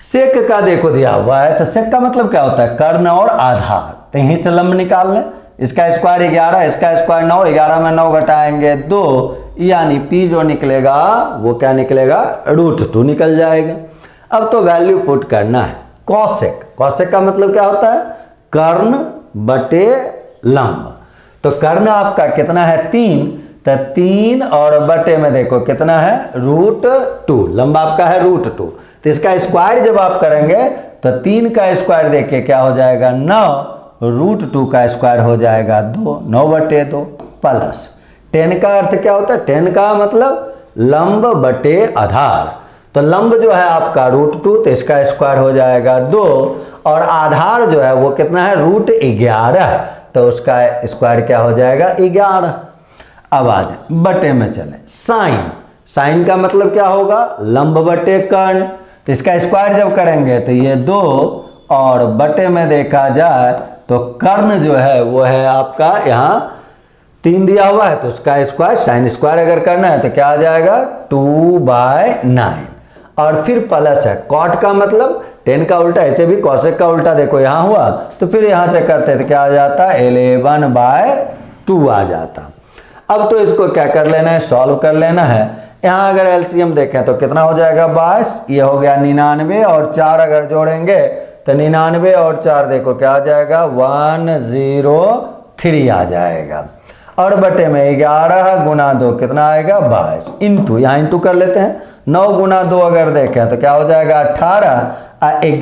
सेक का देखो दिया हुआ है, तो सेक का मतलब क्या होता है, कर्ण और आधार, तो यहीं से लंब निकाल लें, इसका स्क्वायर 11, इसका स्क्वायर 9, 11 में 9 घटाएंगे 2, यानी p जो निकलेगा वो क्या निकलेगा √2 निकल जाएगा। अब तो वैल्यू पुट करना है। कॉसेक, कॉसेक का मतलब क्या होता है, कर्ण बटे लंब। तो कर्ण आपका कितना है 3, तो 3 और बटे में देखो कितना है √2, लंब आपका है √2, तो इसका स्क्वायर जब आप करेंगे तो 3 का स्क्वायर देखिए क्या हो जाएगा 9, √2 का स्क्वायर हो जाएगा 2, 9/2 प्लस 10 का अर्थ क्या होता है, 10 का मतलब लंब बटे आधार, तो लंब जो है आपका √2, तो इसका स्क्वायर हो जाएगा 2, और आधार जो है वो कितना है √11, तो उसका स्क्वायर क्या हो जाएगा 11। अब आ जाए बटे में चले, साइन, साइन का मतलब क्या होगा लंब बटे कर्ण, तो इसका स्क्वायर जब करेंगे तो ये 2, और बटे में देखा जाए तो कर्ण जो है वो है आपका यहाँ 3 दिया हुआ है, तो उसका स्क्वायर, साइन स्क्वायर अगर करना है तो क्या आ जाएगा 2/9, और फिर प्लस है। कॉट का मतलब 10 का उल्टा, ऐसे भी कॉसेक का उल्टा देखो यहाँ हुआ, तो फिर यहाँ से करते तो क्या आ जाता 11/2 आ जाता। अब तो इसको क्या कर लेना है, सॉल्व कर लेना है। यहाँ अगर एलसीएम देखें तो कितना हो जाएगा 22, ये हो गया 99, और 4 अगर जोड़ेंगे तो 99 और 4 देखो क्या आ जाएगा 103 आ जाएगा, और बटे में 11 गुना 2 कितना आएगा 22, इंटू, यहाँ इंटू कर लेते हैं, 9 गुना 2 अगर देखें तो क्या हो जाएगा 18,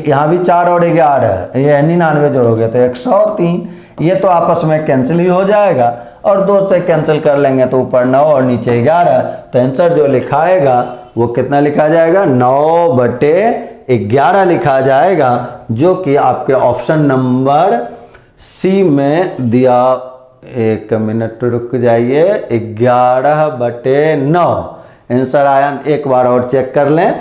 यहाँ भी 4 और 11, ये 99 जोड़ोगे तो 103, ये तो आपस में कैंसिल ही हो जाएगा, और 2 से कैंसिल कर लेंगे तो ऊपर 9 और नीचे 11, तो आंसर जो लिखाएगा वो कितना लिखा जाएगा 9/11 लिखा जाएगा, जो कि आपके ऑप्शन नंबर सी में दिया। 1 मिनट रुक जाइए, 11/9 आंसर आया। एक बार और चेक कर लें,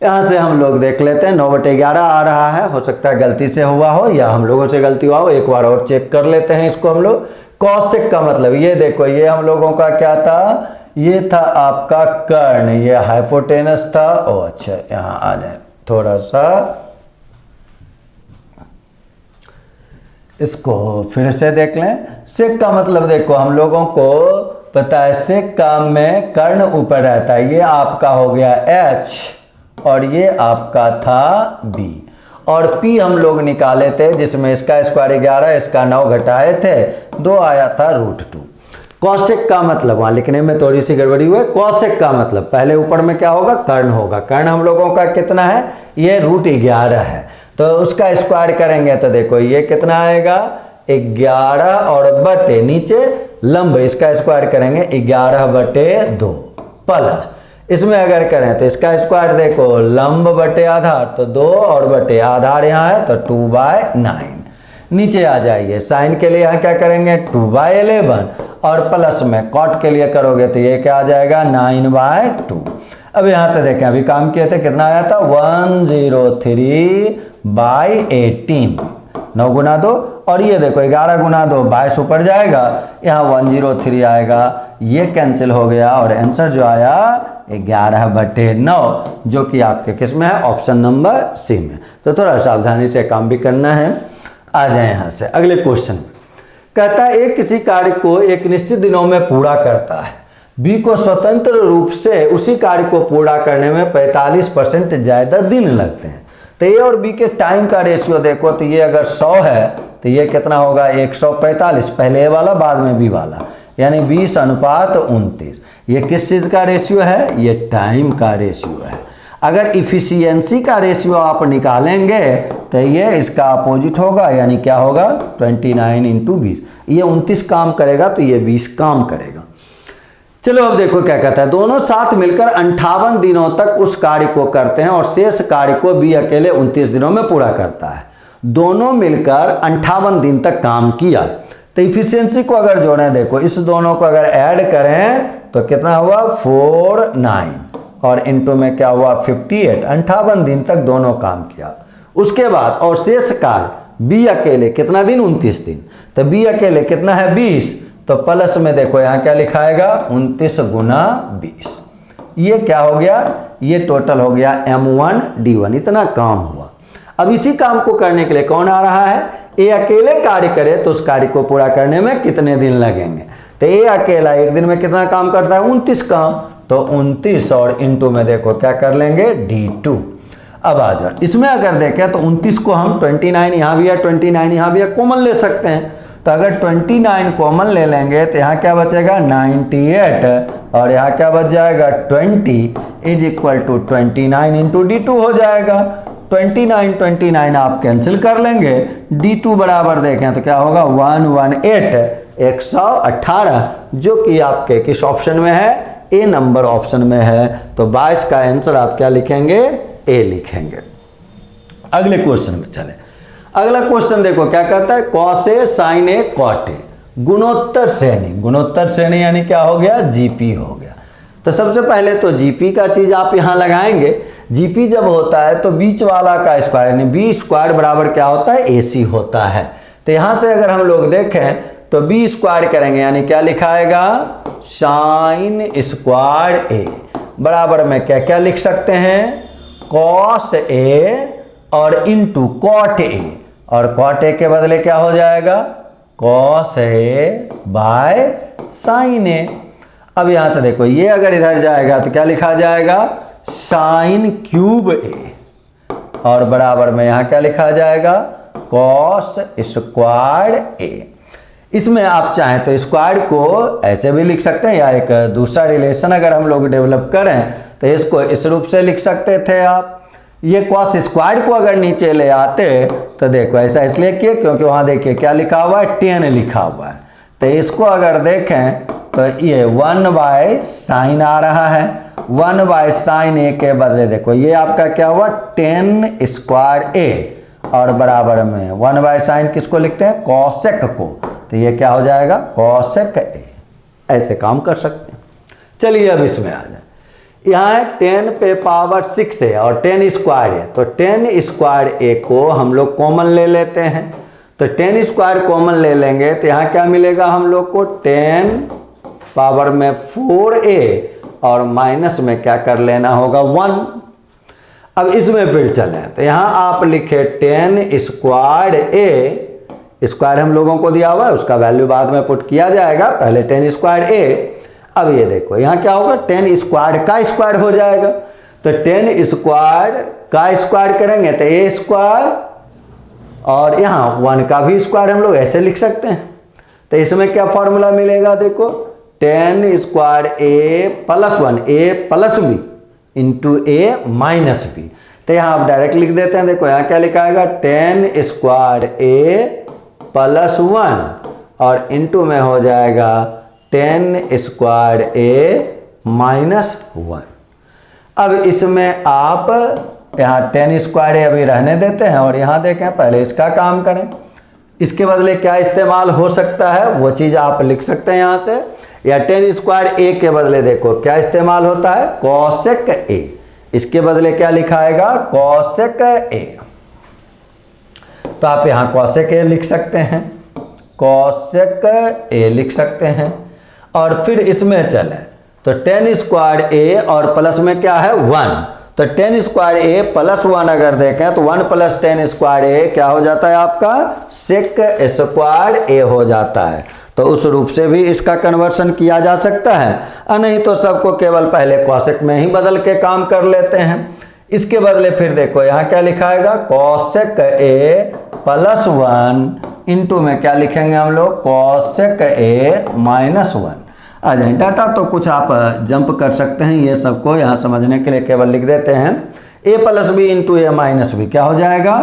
यहाँ से हम लोग देख लेते हैं 9/11 आ रहा है, हो सकता है गलती से हुआ हो या हम लोगों से गलती हुआ हो, एक बार और चेक कर लेते हैं इसको हम लोग। कॉसेक का मतलब ये देखो, ये हम लोगों का क्या था, ये था आपका कर्ण, ये हाइपोटेनस था। ओ अच्छा, यहाँ आ जाए थोड़ा सा, इसको फिर से देख लें। सेक का मतलब देखो हम लोगों को पता है, सेक का में कर्ण ऊपर रहता है, ये आपका हो गया H, और ये आपका था B, और P हम लोग निकाले थे जिसमें इसका स्क्वायर 11, इसका 9 घटाए थे, 2 आया था √2। कॉसेक का मतलब वहाँ लिखने में थोड़ी सी गड़बड़ी हुई। कॉसेक का मतलब पहले ऊपर में क्या होगा कर्ण होगा, कर्ण हम लोगों का कितना है, ये √11 है, तो उसका स्क्वायर करेंगे तो देखो ये कितना आएगा 11, और बटे नीचे लंब, इसका स्क्वायर करेंगे 11/2 प्लस, इसमें अगर करें तो इसका स्क्वायर देखो लंब बटे आधार, तो 2 और बटे आधार यहाँ है तो 2/9। नीचे आ जाइए, साइन के लिए यहाँ क्या करेंगे 2/11, और प्लस में कॉट के लिए करोगे तो ये क्या आ जाएगा 9/2। अब यहाँ से देखें, अभी काम किए थे कितना आया था 103/18, 9 गुना 2, और ये देखो 11 गुना 2 22 ऊपर जाएगा, यहाँ 103 आएगा, ये कैंसिल हो गया और आंसर जो आया 11/9, जो कि आपके किस में है, ऑप्शन नंबर सी में। तो थोड़ा सावधानी से काम भी करना है। आ जाए यहाँ से अगले क्वेश्चन में। कहता है एक किसी कार्य को एक निश्चित दिनों में पूरा करता है, बी को स्वतंत्र रूप से उसी कार्य को पूरा करने में 45% ज़्यादा दिन लगते हैं। तो ए और बी के टाइम का रेशियो देखो, तो ये अगर 100 है तो ये कितना होगा 145, पहले ए वाला बाद में बी वाला, यानी 20:29। ये किस चीज़ का रेशियो है, ये टाइम का रेशियो है। अगर इफ़िशियंसी का रेशियो आप निकालेंगे तो ये इसका अपोजिट होगा, यानी क्या होगा 29 × 20। ये 29 काम करेगा तो ये 20 काम करेगा। चलो अब देखो क्या कहता है, दोनों साथ मिलकर 58 दिनों तक उस कार्य को करते हैं और शेष कार्य को बी अकेले 29 दिनों में पूरा करता है। दोनों मिलकर 58 दिन तक काम किया, तो इफिशियंसी को अगर जोड़ें, देखो इस दोनों को अगर ऐड करें तो कितना हुआ 49 और इनटू में क्या हुआ 58। 58 दिन तक दोनों काम किया। उसके बाद और शेष कार्य बी अकेले कितना दिन 29 दिन, तो बी अकेले कितना है 20, तो प्लस में देखो यहाँ क्या लिखाएगा 29 × 20। ये क्या हो गया, ये टोटल हो गया M1D1, इतना काम हुआ। अब इसी काम को करने के लिए कौन आ रहा है, ए अकेले कार्य करे तो उस कार्य को पूरा करने में कितने दिन लगेंगे। तो ए अकेला एक दिन में कितना काम करता है 29 काम, तो 29 और इनटू में देखो क्या कर लेंगे D2। अब आ जाओ इसमें अगर देखें तो 29 को हम 29 यहाँ भी है 29 यहाँ भी है कॉमन ले सकते हैं। तो अगर 29 कॉमन ले लेंगे तो यहाँ क्या बचेगा 98 और यहाँ क्या बच जाएगा 20 = 29 × D2 हो जाएगा। 29 आप कैंसिल कर लेंगे, D2 बराबर देखें तो क्या होगा 118 118, जो कि आपके किस ऑप्शन में है, ए नंबर ऑप्शन में है। तो 22 का आंसर आप क्या लिखेंगे, ए लिखेंगे। अगले क्वेश्चन में चले। अगला क्वेश्चन देखो क्या कहता है, cos A sine A cot A गुणोत्तर श्रेणी। गुणोत्तर श्रेणी यानी क्या हो गया, जीपी हो गया। तो सबसे पहले तो जीपी का चीज आप यहाँ लगाएंगे। जीपी जब होता है तो बीच वाला का स्क्वायर यानी बी स्क्वायर बराबर क्या होता है, एसी होता है। तो यहाँ से अगर हम लोग देखें तो बी स्क्वायर करेंगे, यानी क्या लिखाएगा साइन स्क्वायर ए बराबर में क्या क्या लिख सकते हैं, कॉस ए और इनटू कॉट ए, और कॉट ए के बदले क्या हो जाएगा कॉस ए बाय साइन ए। अब यहाँ से देखो ये अगर इधर जाएगा तो क्या लिखा जाएगा साइन क्यूब ए, और बराबर में यहाँ क्या लिखा जाएगा कॉस स्क्वायर ए। इसमें आप चाहें तो स्क्वायर को ऐसे भी लिख सकते हैं, या एक दूसरा रिलेशन अगर हम लोग डेवलप करें तो इसको इस रूप से लिख सकते थे आप। ये कॉस स्क्वायर को अगर नीचे ले आते तो देखो ऐसा इसलिए किए क्योंकि वहाँ देखिए क्या लिखा हुआ है 10 लिखा हुआ है। तो इसको अगर देखें तो ये 1/sin आ रहा है, 1/sin ए के बदले देखो ये आपका क्या हुआ 10 स्क्वायर ए, और बराबर में 1/sin किसको लिखते हैं कॉसेक को, तो ये क्या हो जाएगा कॉसेक ए। ऐसे काम कर सकते हैं। चलिए अब इसमें आ जाए, यहाँ 10 पे पावर 6 है और 10 स्क्वायर है, तो 10 स्क्वायर ए को हम लोग कॉमन ले लेते हैं। तो 10 स्क्वायर कॉमन ले लेंगे तो यहाँ क्या मिलेगा हम लोग को 10 पावर में 4a और माइनस में क्या कर लेना होगा 1। अब इसमें फिर चलें तो यहाँ आप लिखे 10 स्क्वायर ए, स्क्वायर हम लोगों को दिया हुआ है उसका वैल्यू बाद में पुट किया जाएगा, पहले 10 स्क्वायर ए। अब ये देखो यहाँ क्या होगा 10 स्क्वायर का स्क्वायर हो जाएगा, तो 10 स्क्वायर का स्क्वायर करेंगे तो ए स्क्वायर, और यहाँ 1 का भी स्क्वायर हम लोग ऐसे लिख सकते हैं। तो इसमें क्या फॉर्मूला मिलेगा देखो 10 square A plus 1 A plus B into A minus B. तो यहाँ आप डायरेक्ट लिख देते हैं, देखो यहाँ क्या लिखाएगा 10 स्क्वायर ए प्लस 1 और इंटू में हो जाएगा 10 स्क्वायर ए माइनस 1। अब इसमें आप यहाँ 10 स्क्वायर ए अभी रहने देते हैं और यहाँ देखें पहले इसका काम करें, इसके बदले क्या इस्तेमाल हो सकता है वो चीज़ आप लिख सकते हैं यहाँ से, या 10 स्क्वायर ए के बदले देखो क्या इस्तेमाल होता है कॉसेक ए, इसके बदले क्या लिखाएगा कॉसेक ए। तो आप यहाँ कॉसेक ए लिख सकते हैं, कॉसेक ए लिख सकते हैं। और फिर इसमें चलें तो टेन स्क्वायर ए और प्लस में क्या है 1, तो टेन स्क्वायर ए प्लस 1 अगर देखें तो 1 प्लस टेन स्क्वायर ए क्या हो जाता है आपका सेक स्क्वायर ए हो जाता है। तो उस रूप से भी इसका कन्वर्सन किया जा सकता है, और नहीं तो सबको केवल पहले कॉसेक में ही बदल के काम कर लेते हैं। इसके बदले फिर देखो यहाँ क्या लिखाएगा, कॉसेक ए प्लस 1 इंटू में क्या लिखेंगे हम लोग, कॉसेक ए माइनस 1। आ जाए डाटा तो कुछ आप जंप कर सकते हैं, ये सबको यहाँ समझने के लिए केवल लिख देते हैं ए plus B into A minus B क्या हो जाएगा,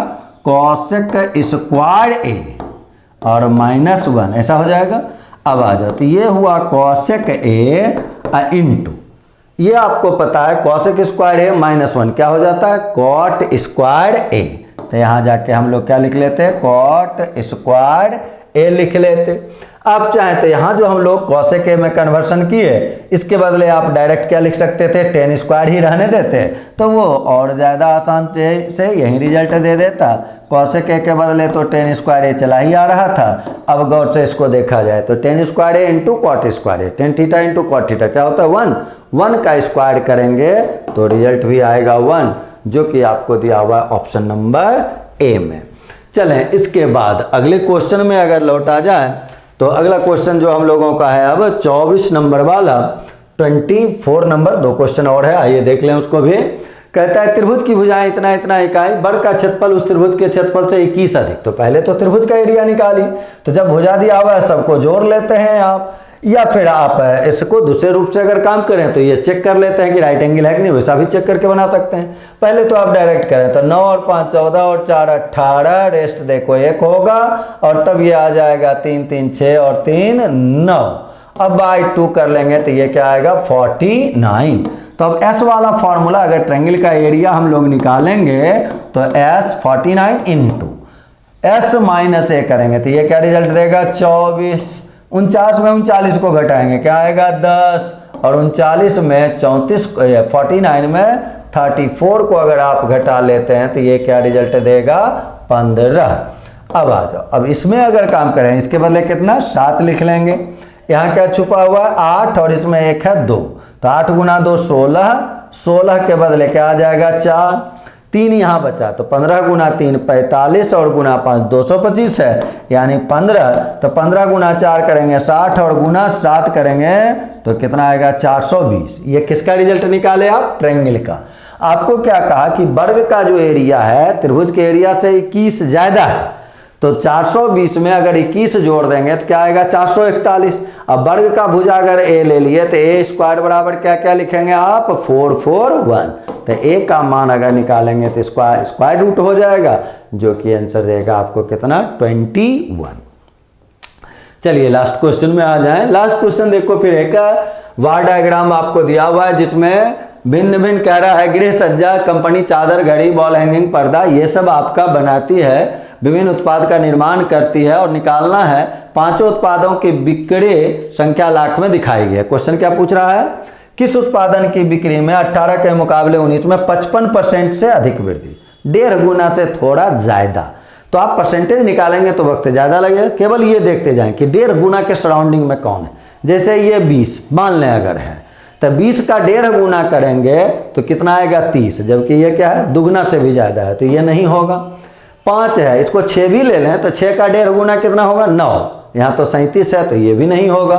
कॉसेक स्क्वायर ए और माइनस 1 ऐसा हो जाएगा। अब आ जाओ तो ये हुआ कॉसेक ए इंटू, ये आपको पता है कॉसेक स्क्वायर ए माइनस 1 क्या हो जाता है, कॉट स्क्वायर ए। तो यहाँ जाके हम लोग क्या लिख लेते हैं, कॉट स्क्वायर ए लिख लेते। आप चाहें तो यहाँ जो हम लोग कॉसेक ए में कन्वर्सन किए इसके बदले आप डायरेक्ट क्या लिख सकते थे, टेन स्क्वायर ही रहने देते तो वो और ज़्यादा आसान से यही रिजल्ट दे देता। कॉसेक ए के बदले तो टेन स्क्वायर ए चला ही आ रहा था। अब गौर से इसको देखा जाए तो tan square A into cot square A, tan theta into cot theta क्या होता है 1 का स्क्वायर करेंगे तो रिजल्ट भी आएगा 1, जो कि आपको दिया हुआ ऑप्शन नंबर ए में। चलें इसके बाद अगले क्वेश्चन में अगर लौटा जाए तो अगला क्वेश्चन जो हम लोगों का है अब 24 नंबर वाला, 24 नंबर 2 क्वेश्चन और है, आइए देख लें उसको भी। कहता है त्रिभुज की भुजाएं इतना इतना इकाई, वर्ग का क्षेत्रफल उस त्रिभुज के क्षेत्रफल से 21 अधिक। तो पहले तो त्रिभुज का एरिया निकाली, तो जब भुजा दिया हुआ है सबको जोड़ लेते हैं आप, या फिर आप इसको दूसरे रूप से अगर काम करें तो ये चेक कर लेते हैं कि राइट एंगल है कि नहीं, वैसा भी चेक करके बना सकते हैं। पहले तो आप डायरेक्ट करें तो 9 और 5 14 और 4 18, रेस्ट देखो 1 होगा, और तब ये आ जाएगा 3 3 6 और 3 9। अब बाई 2 कर लेंगे तो ये क्या आएगा 49। तो अब S वाला फॉर्मूला अगर ट्रायंगल का एरिया हम लोग निकालेंगे तो S 49 इंटू S माइनस ए करेंगे तो ये क्या रिजल्ट देगा 24। 49 में 39 को घटाएंगे क्या आएगा 10, और 39 में 34 49 में 34 को अगर आप घटा लेते हैं तो ये क्या रिजल्ट देगा 15। अब आ जाओ, अब इसमें अगर काम करें इसके बदले कितना 7 लिख लेंगे। यहाँ क्या छुपा हुआ है 8 और इसमें 1 है 2, तो 8 गुना 2 16, 16 के बदले क्या आ जाएगा 4, 3 यहाँ बचा तो 15 गुना 3 45 और गुना 5 225 है, यानी 15। तो 15 गुना 4 करेंगे 60 और गुना 7 करेंगे तो कितना आएगा 420। ये किसका रिजल्ट निकाले आप, ट्रायंगल का। आपको क्या कहा कि वर्ग का जो एरिया है त्रिभुज के एरिया से 21 ज़्यादा है, तो 420 में अगर 21 जोड़ देंगे तो क्या आएगा 441। अब वर्ग का भुजा अगर ए ले लिए तो ए स्क्वायर बराबर क्या क्या लिखेंगे आप 441। तो ए का मान अगर निकालेंगे तो स्क्वायर रूट हो जाएगा, जो कि आंसर देगा आपको कितना 21। चलिए लास्ट क्वेश्चन में आ जाएं। लास्ट क्वेश्चन देखो, फिर एक वार डायग्राम आपको दिया हुआ है जिसमें भिन्न भिन्न कह रहा है गृह सज्जा कंपनी चादर घड़ी बॉल हैंगिंग पर्दा ये सब आपका बनाती है, विभिन्न उत्पाद का निर्माण करती है, और निकालना है पांचों उत्पादों की बिक्री संख्या लाख में दिखाई गई है। क्वेश्चन क्या पूछ रहा है, किस उत्पादन की बिक्री में 18 के मुकाबले 19 में 55% से अधिक वृद्धि, 1.5 गुना से थोड़ा ज़्यादा। तो आप परसेंटेज निकालेंगे तो वक्त ज़्यादा लगेगा, केवल ये देखते जाएं कि 1.5 गुना के सराउंडिंग में कौन है। जैसे ये 20 मान लें अगर है तो 20 का 1.5 गुना करेंगे तो कितना आएगा 30, जबकि ये क्या है दुगना से भी ज़्यादा है, तो ये नहीं होगा। 5 है, इसको 6 भी ले लें तो 6 का 1.5 गुना कितना होगा 9, यहाँ तो 37 है तो ये भी नहीं होगा।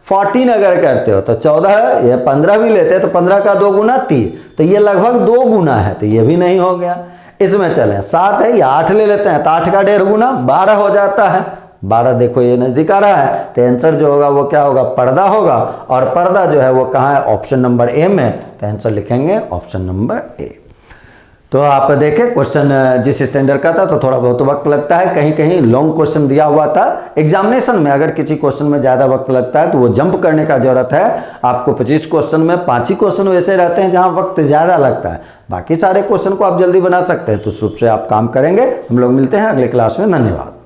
14 अगर करते हो तो 14 है, ये 15 भी लेते हैं तो 15 का 2 गुना 30, तो ये लगभग 2 गुना है, तो ये भी नहीं हो गया। इसमें चलें 7 है या 8 ले लेते हैं तो 8 का 1.5 गुना 12 हो जाता है। 12 देखो ये नज़दीक आ रहा है, तो आंसर जो होगा वो क्या होगा पर्दा होगा, और पर्दा जो है वो कहाँ है ऑप्शन नंबर ए में, तो आंसर लिखेंगे ऑप्शन नंबर ए। तो आप देखें क्वेश्चन जिस स्टैंडर्ड का था तो थोड़ा बहुत वक्त लगता है, कहीं कहीं लॉन्ग क्वेश्चन दिया हुआ था। एग्जामिनेशन में अगर किसी क्वेश्चन में ज़्यादा वक्त लगता है तो वो जंप करने का जरूरत है। आपको 25 क्वेश्चन में 5 ही क्वेश्चन वैसे रहते हैं जहाँ वक्त ज़्यादा लगता है, बाकी सारे क्वेश्चन को आप जल्दी बना सकते हैं। तो उस रूप से आप काम करेंगे। हम लोग मिलते हैं अगले क्लास में, धन्यवाद।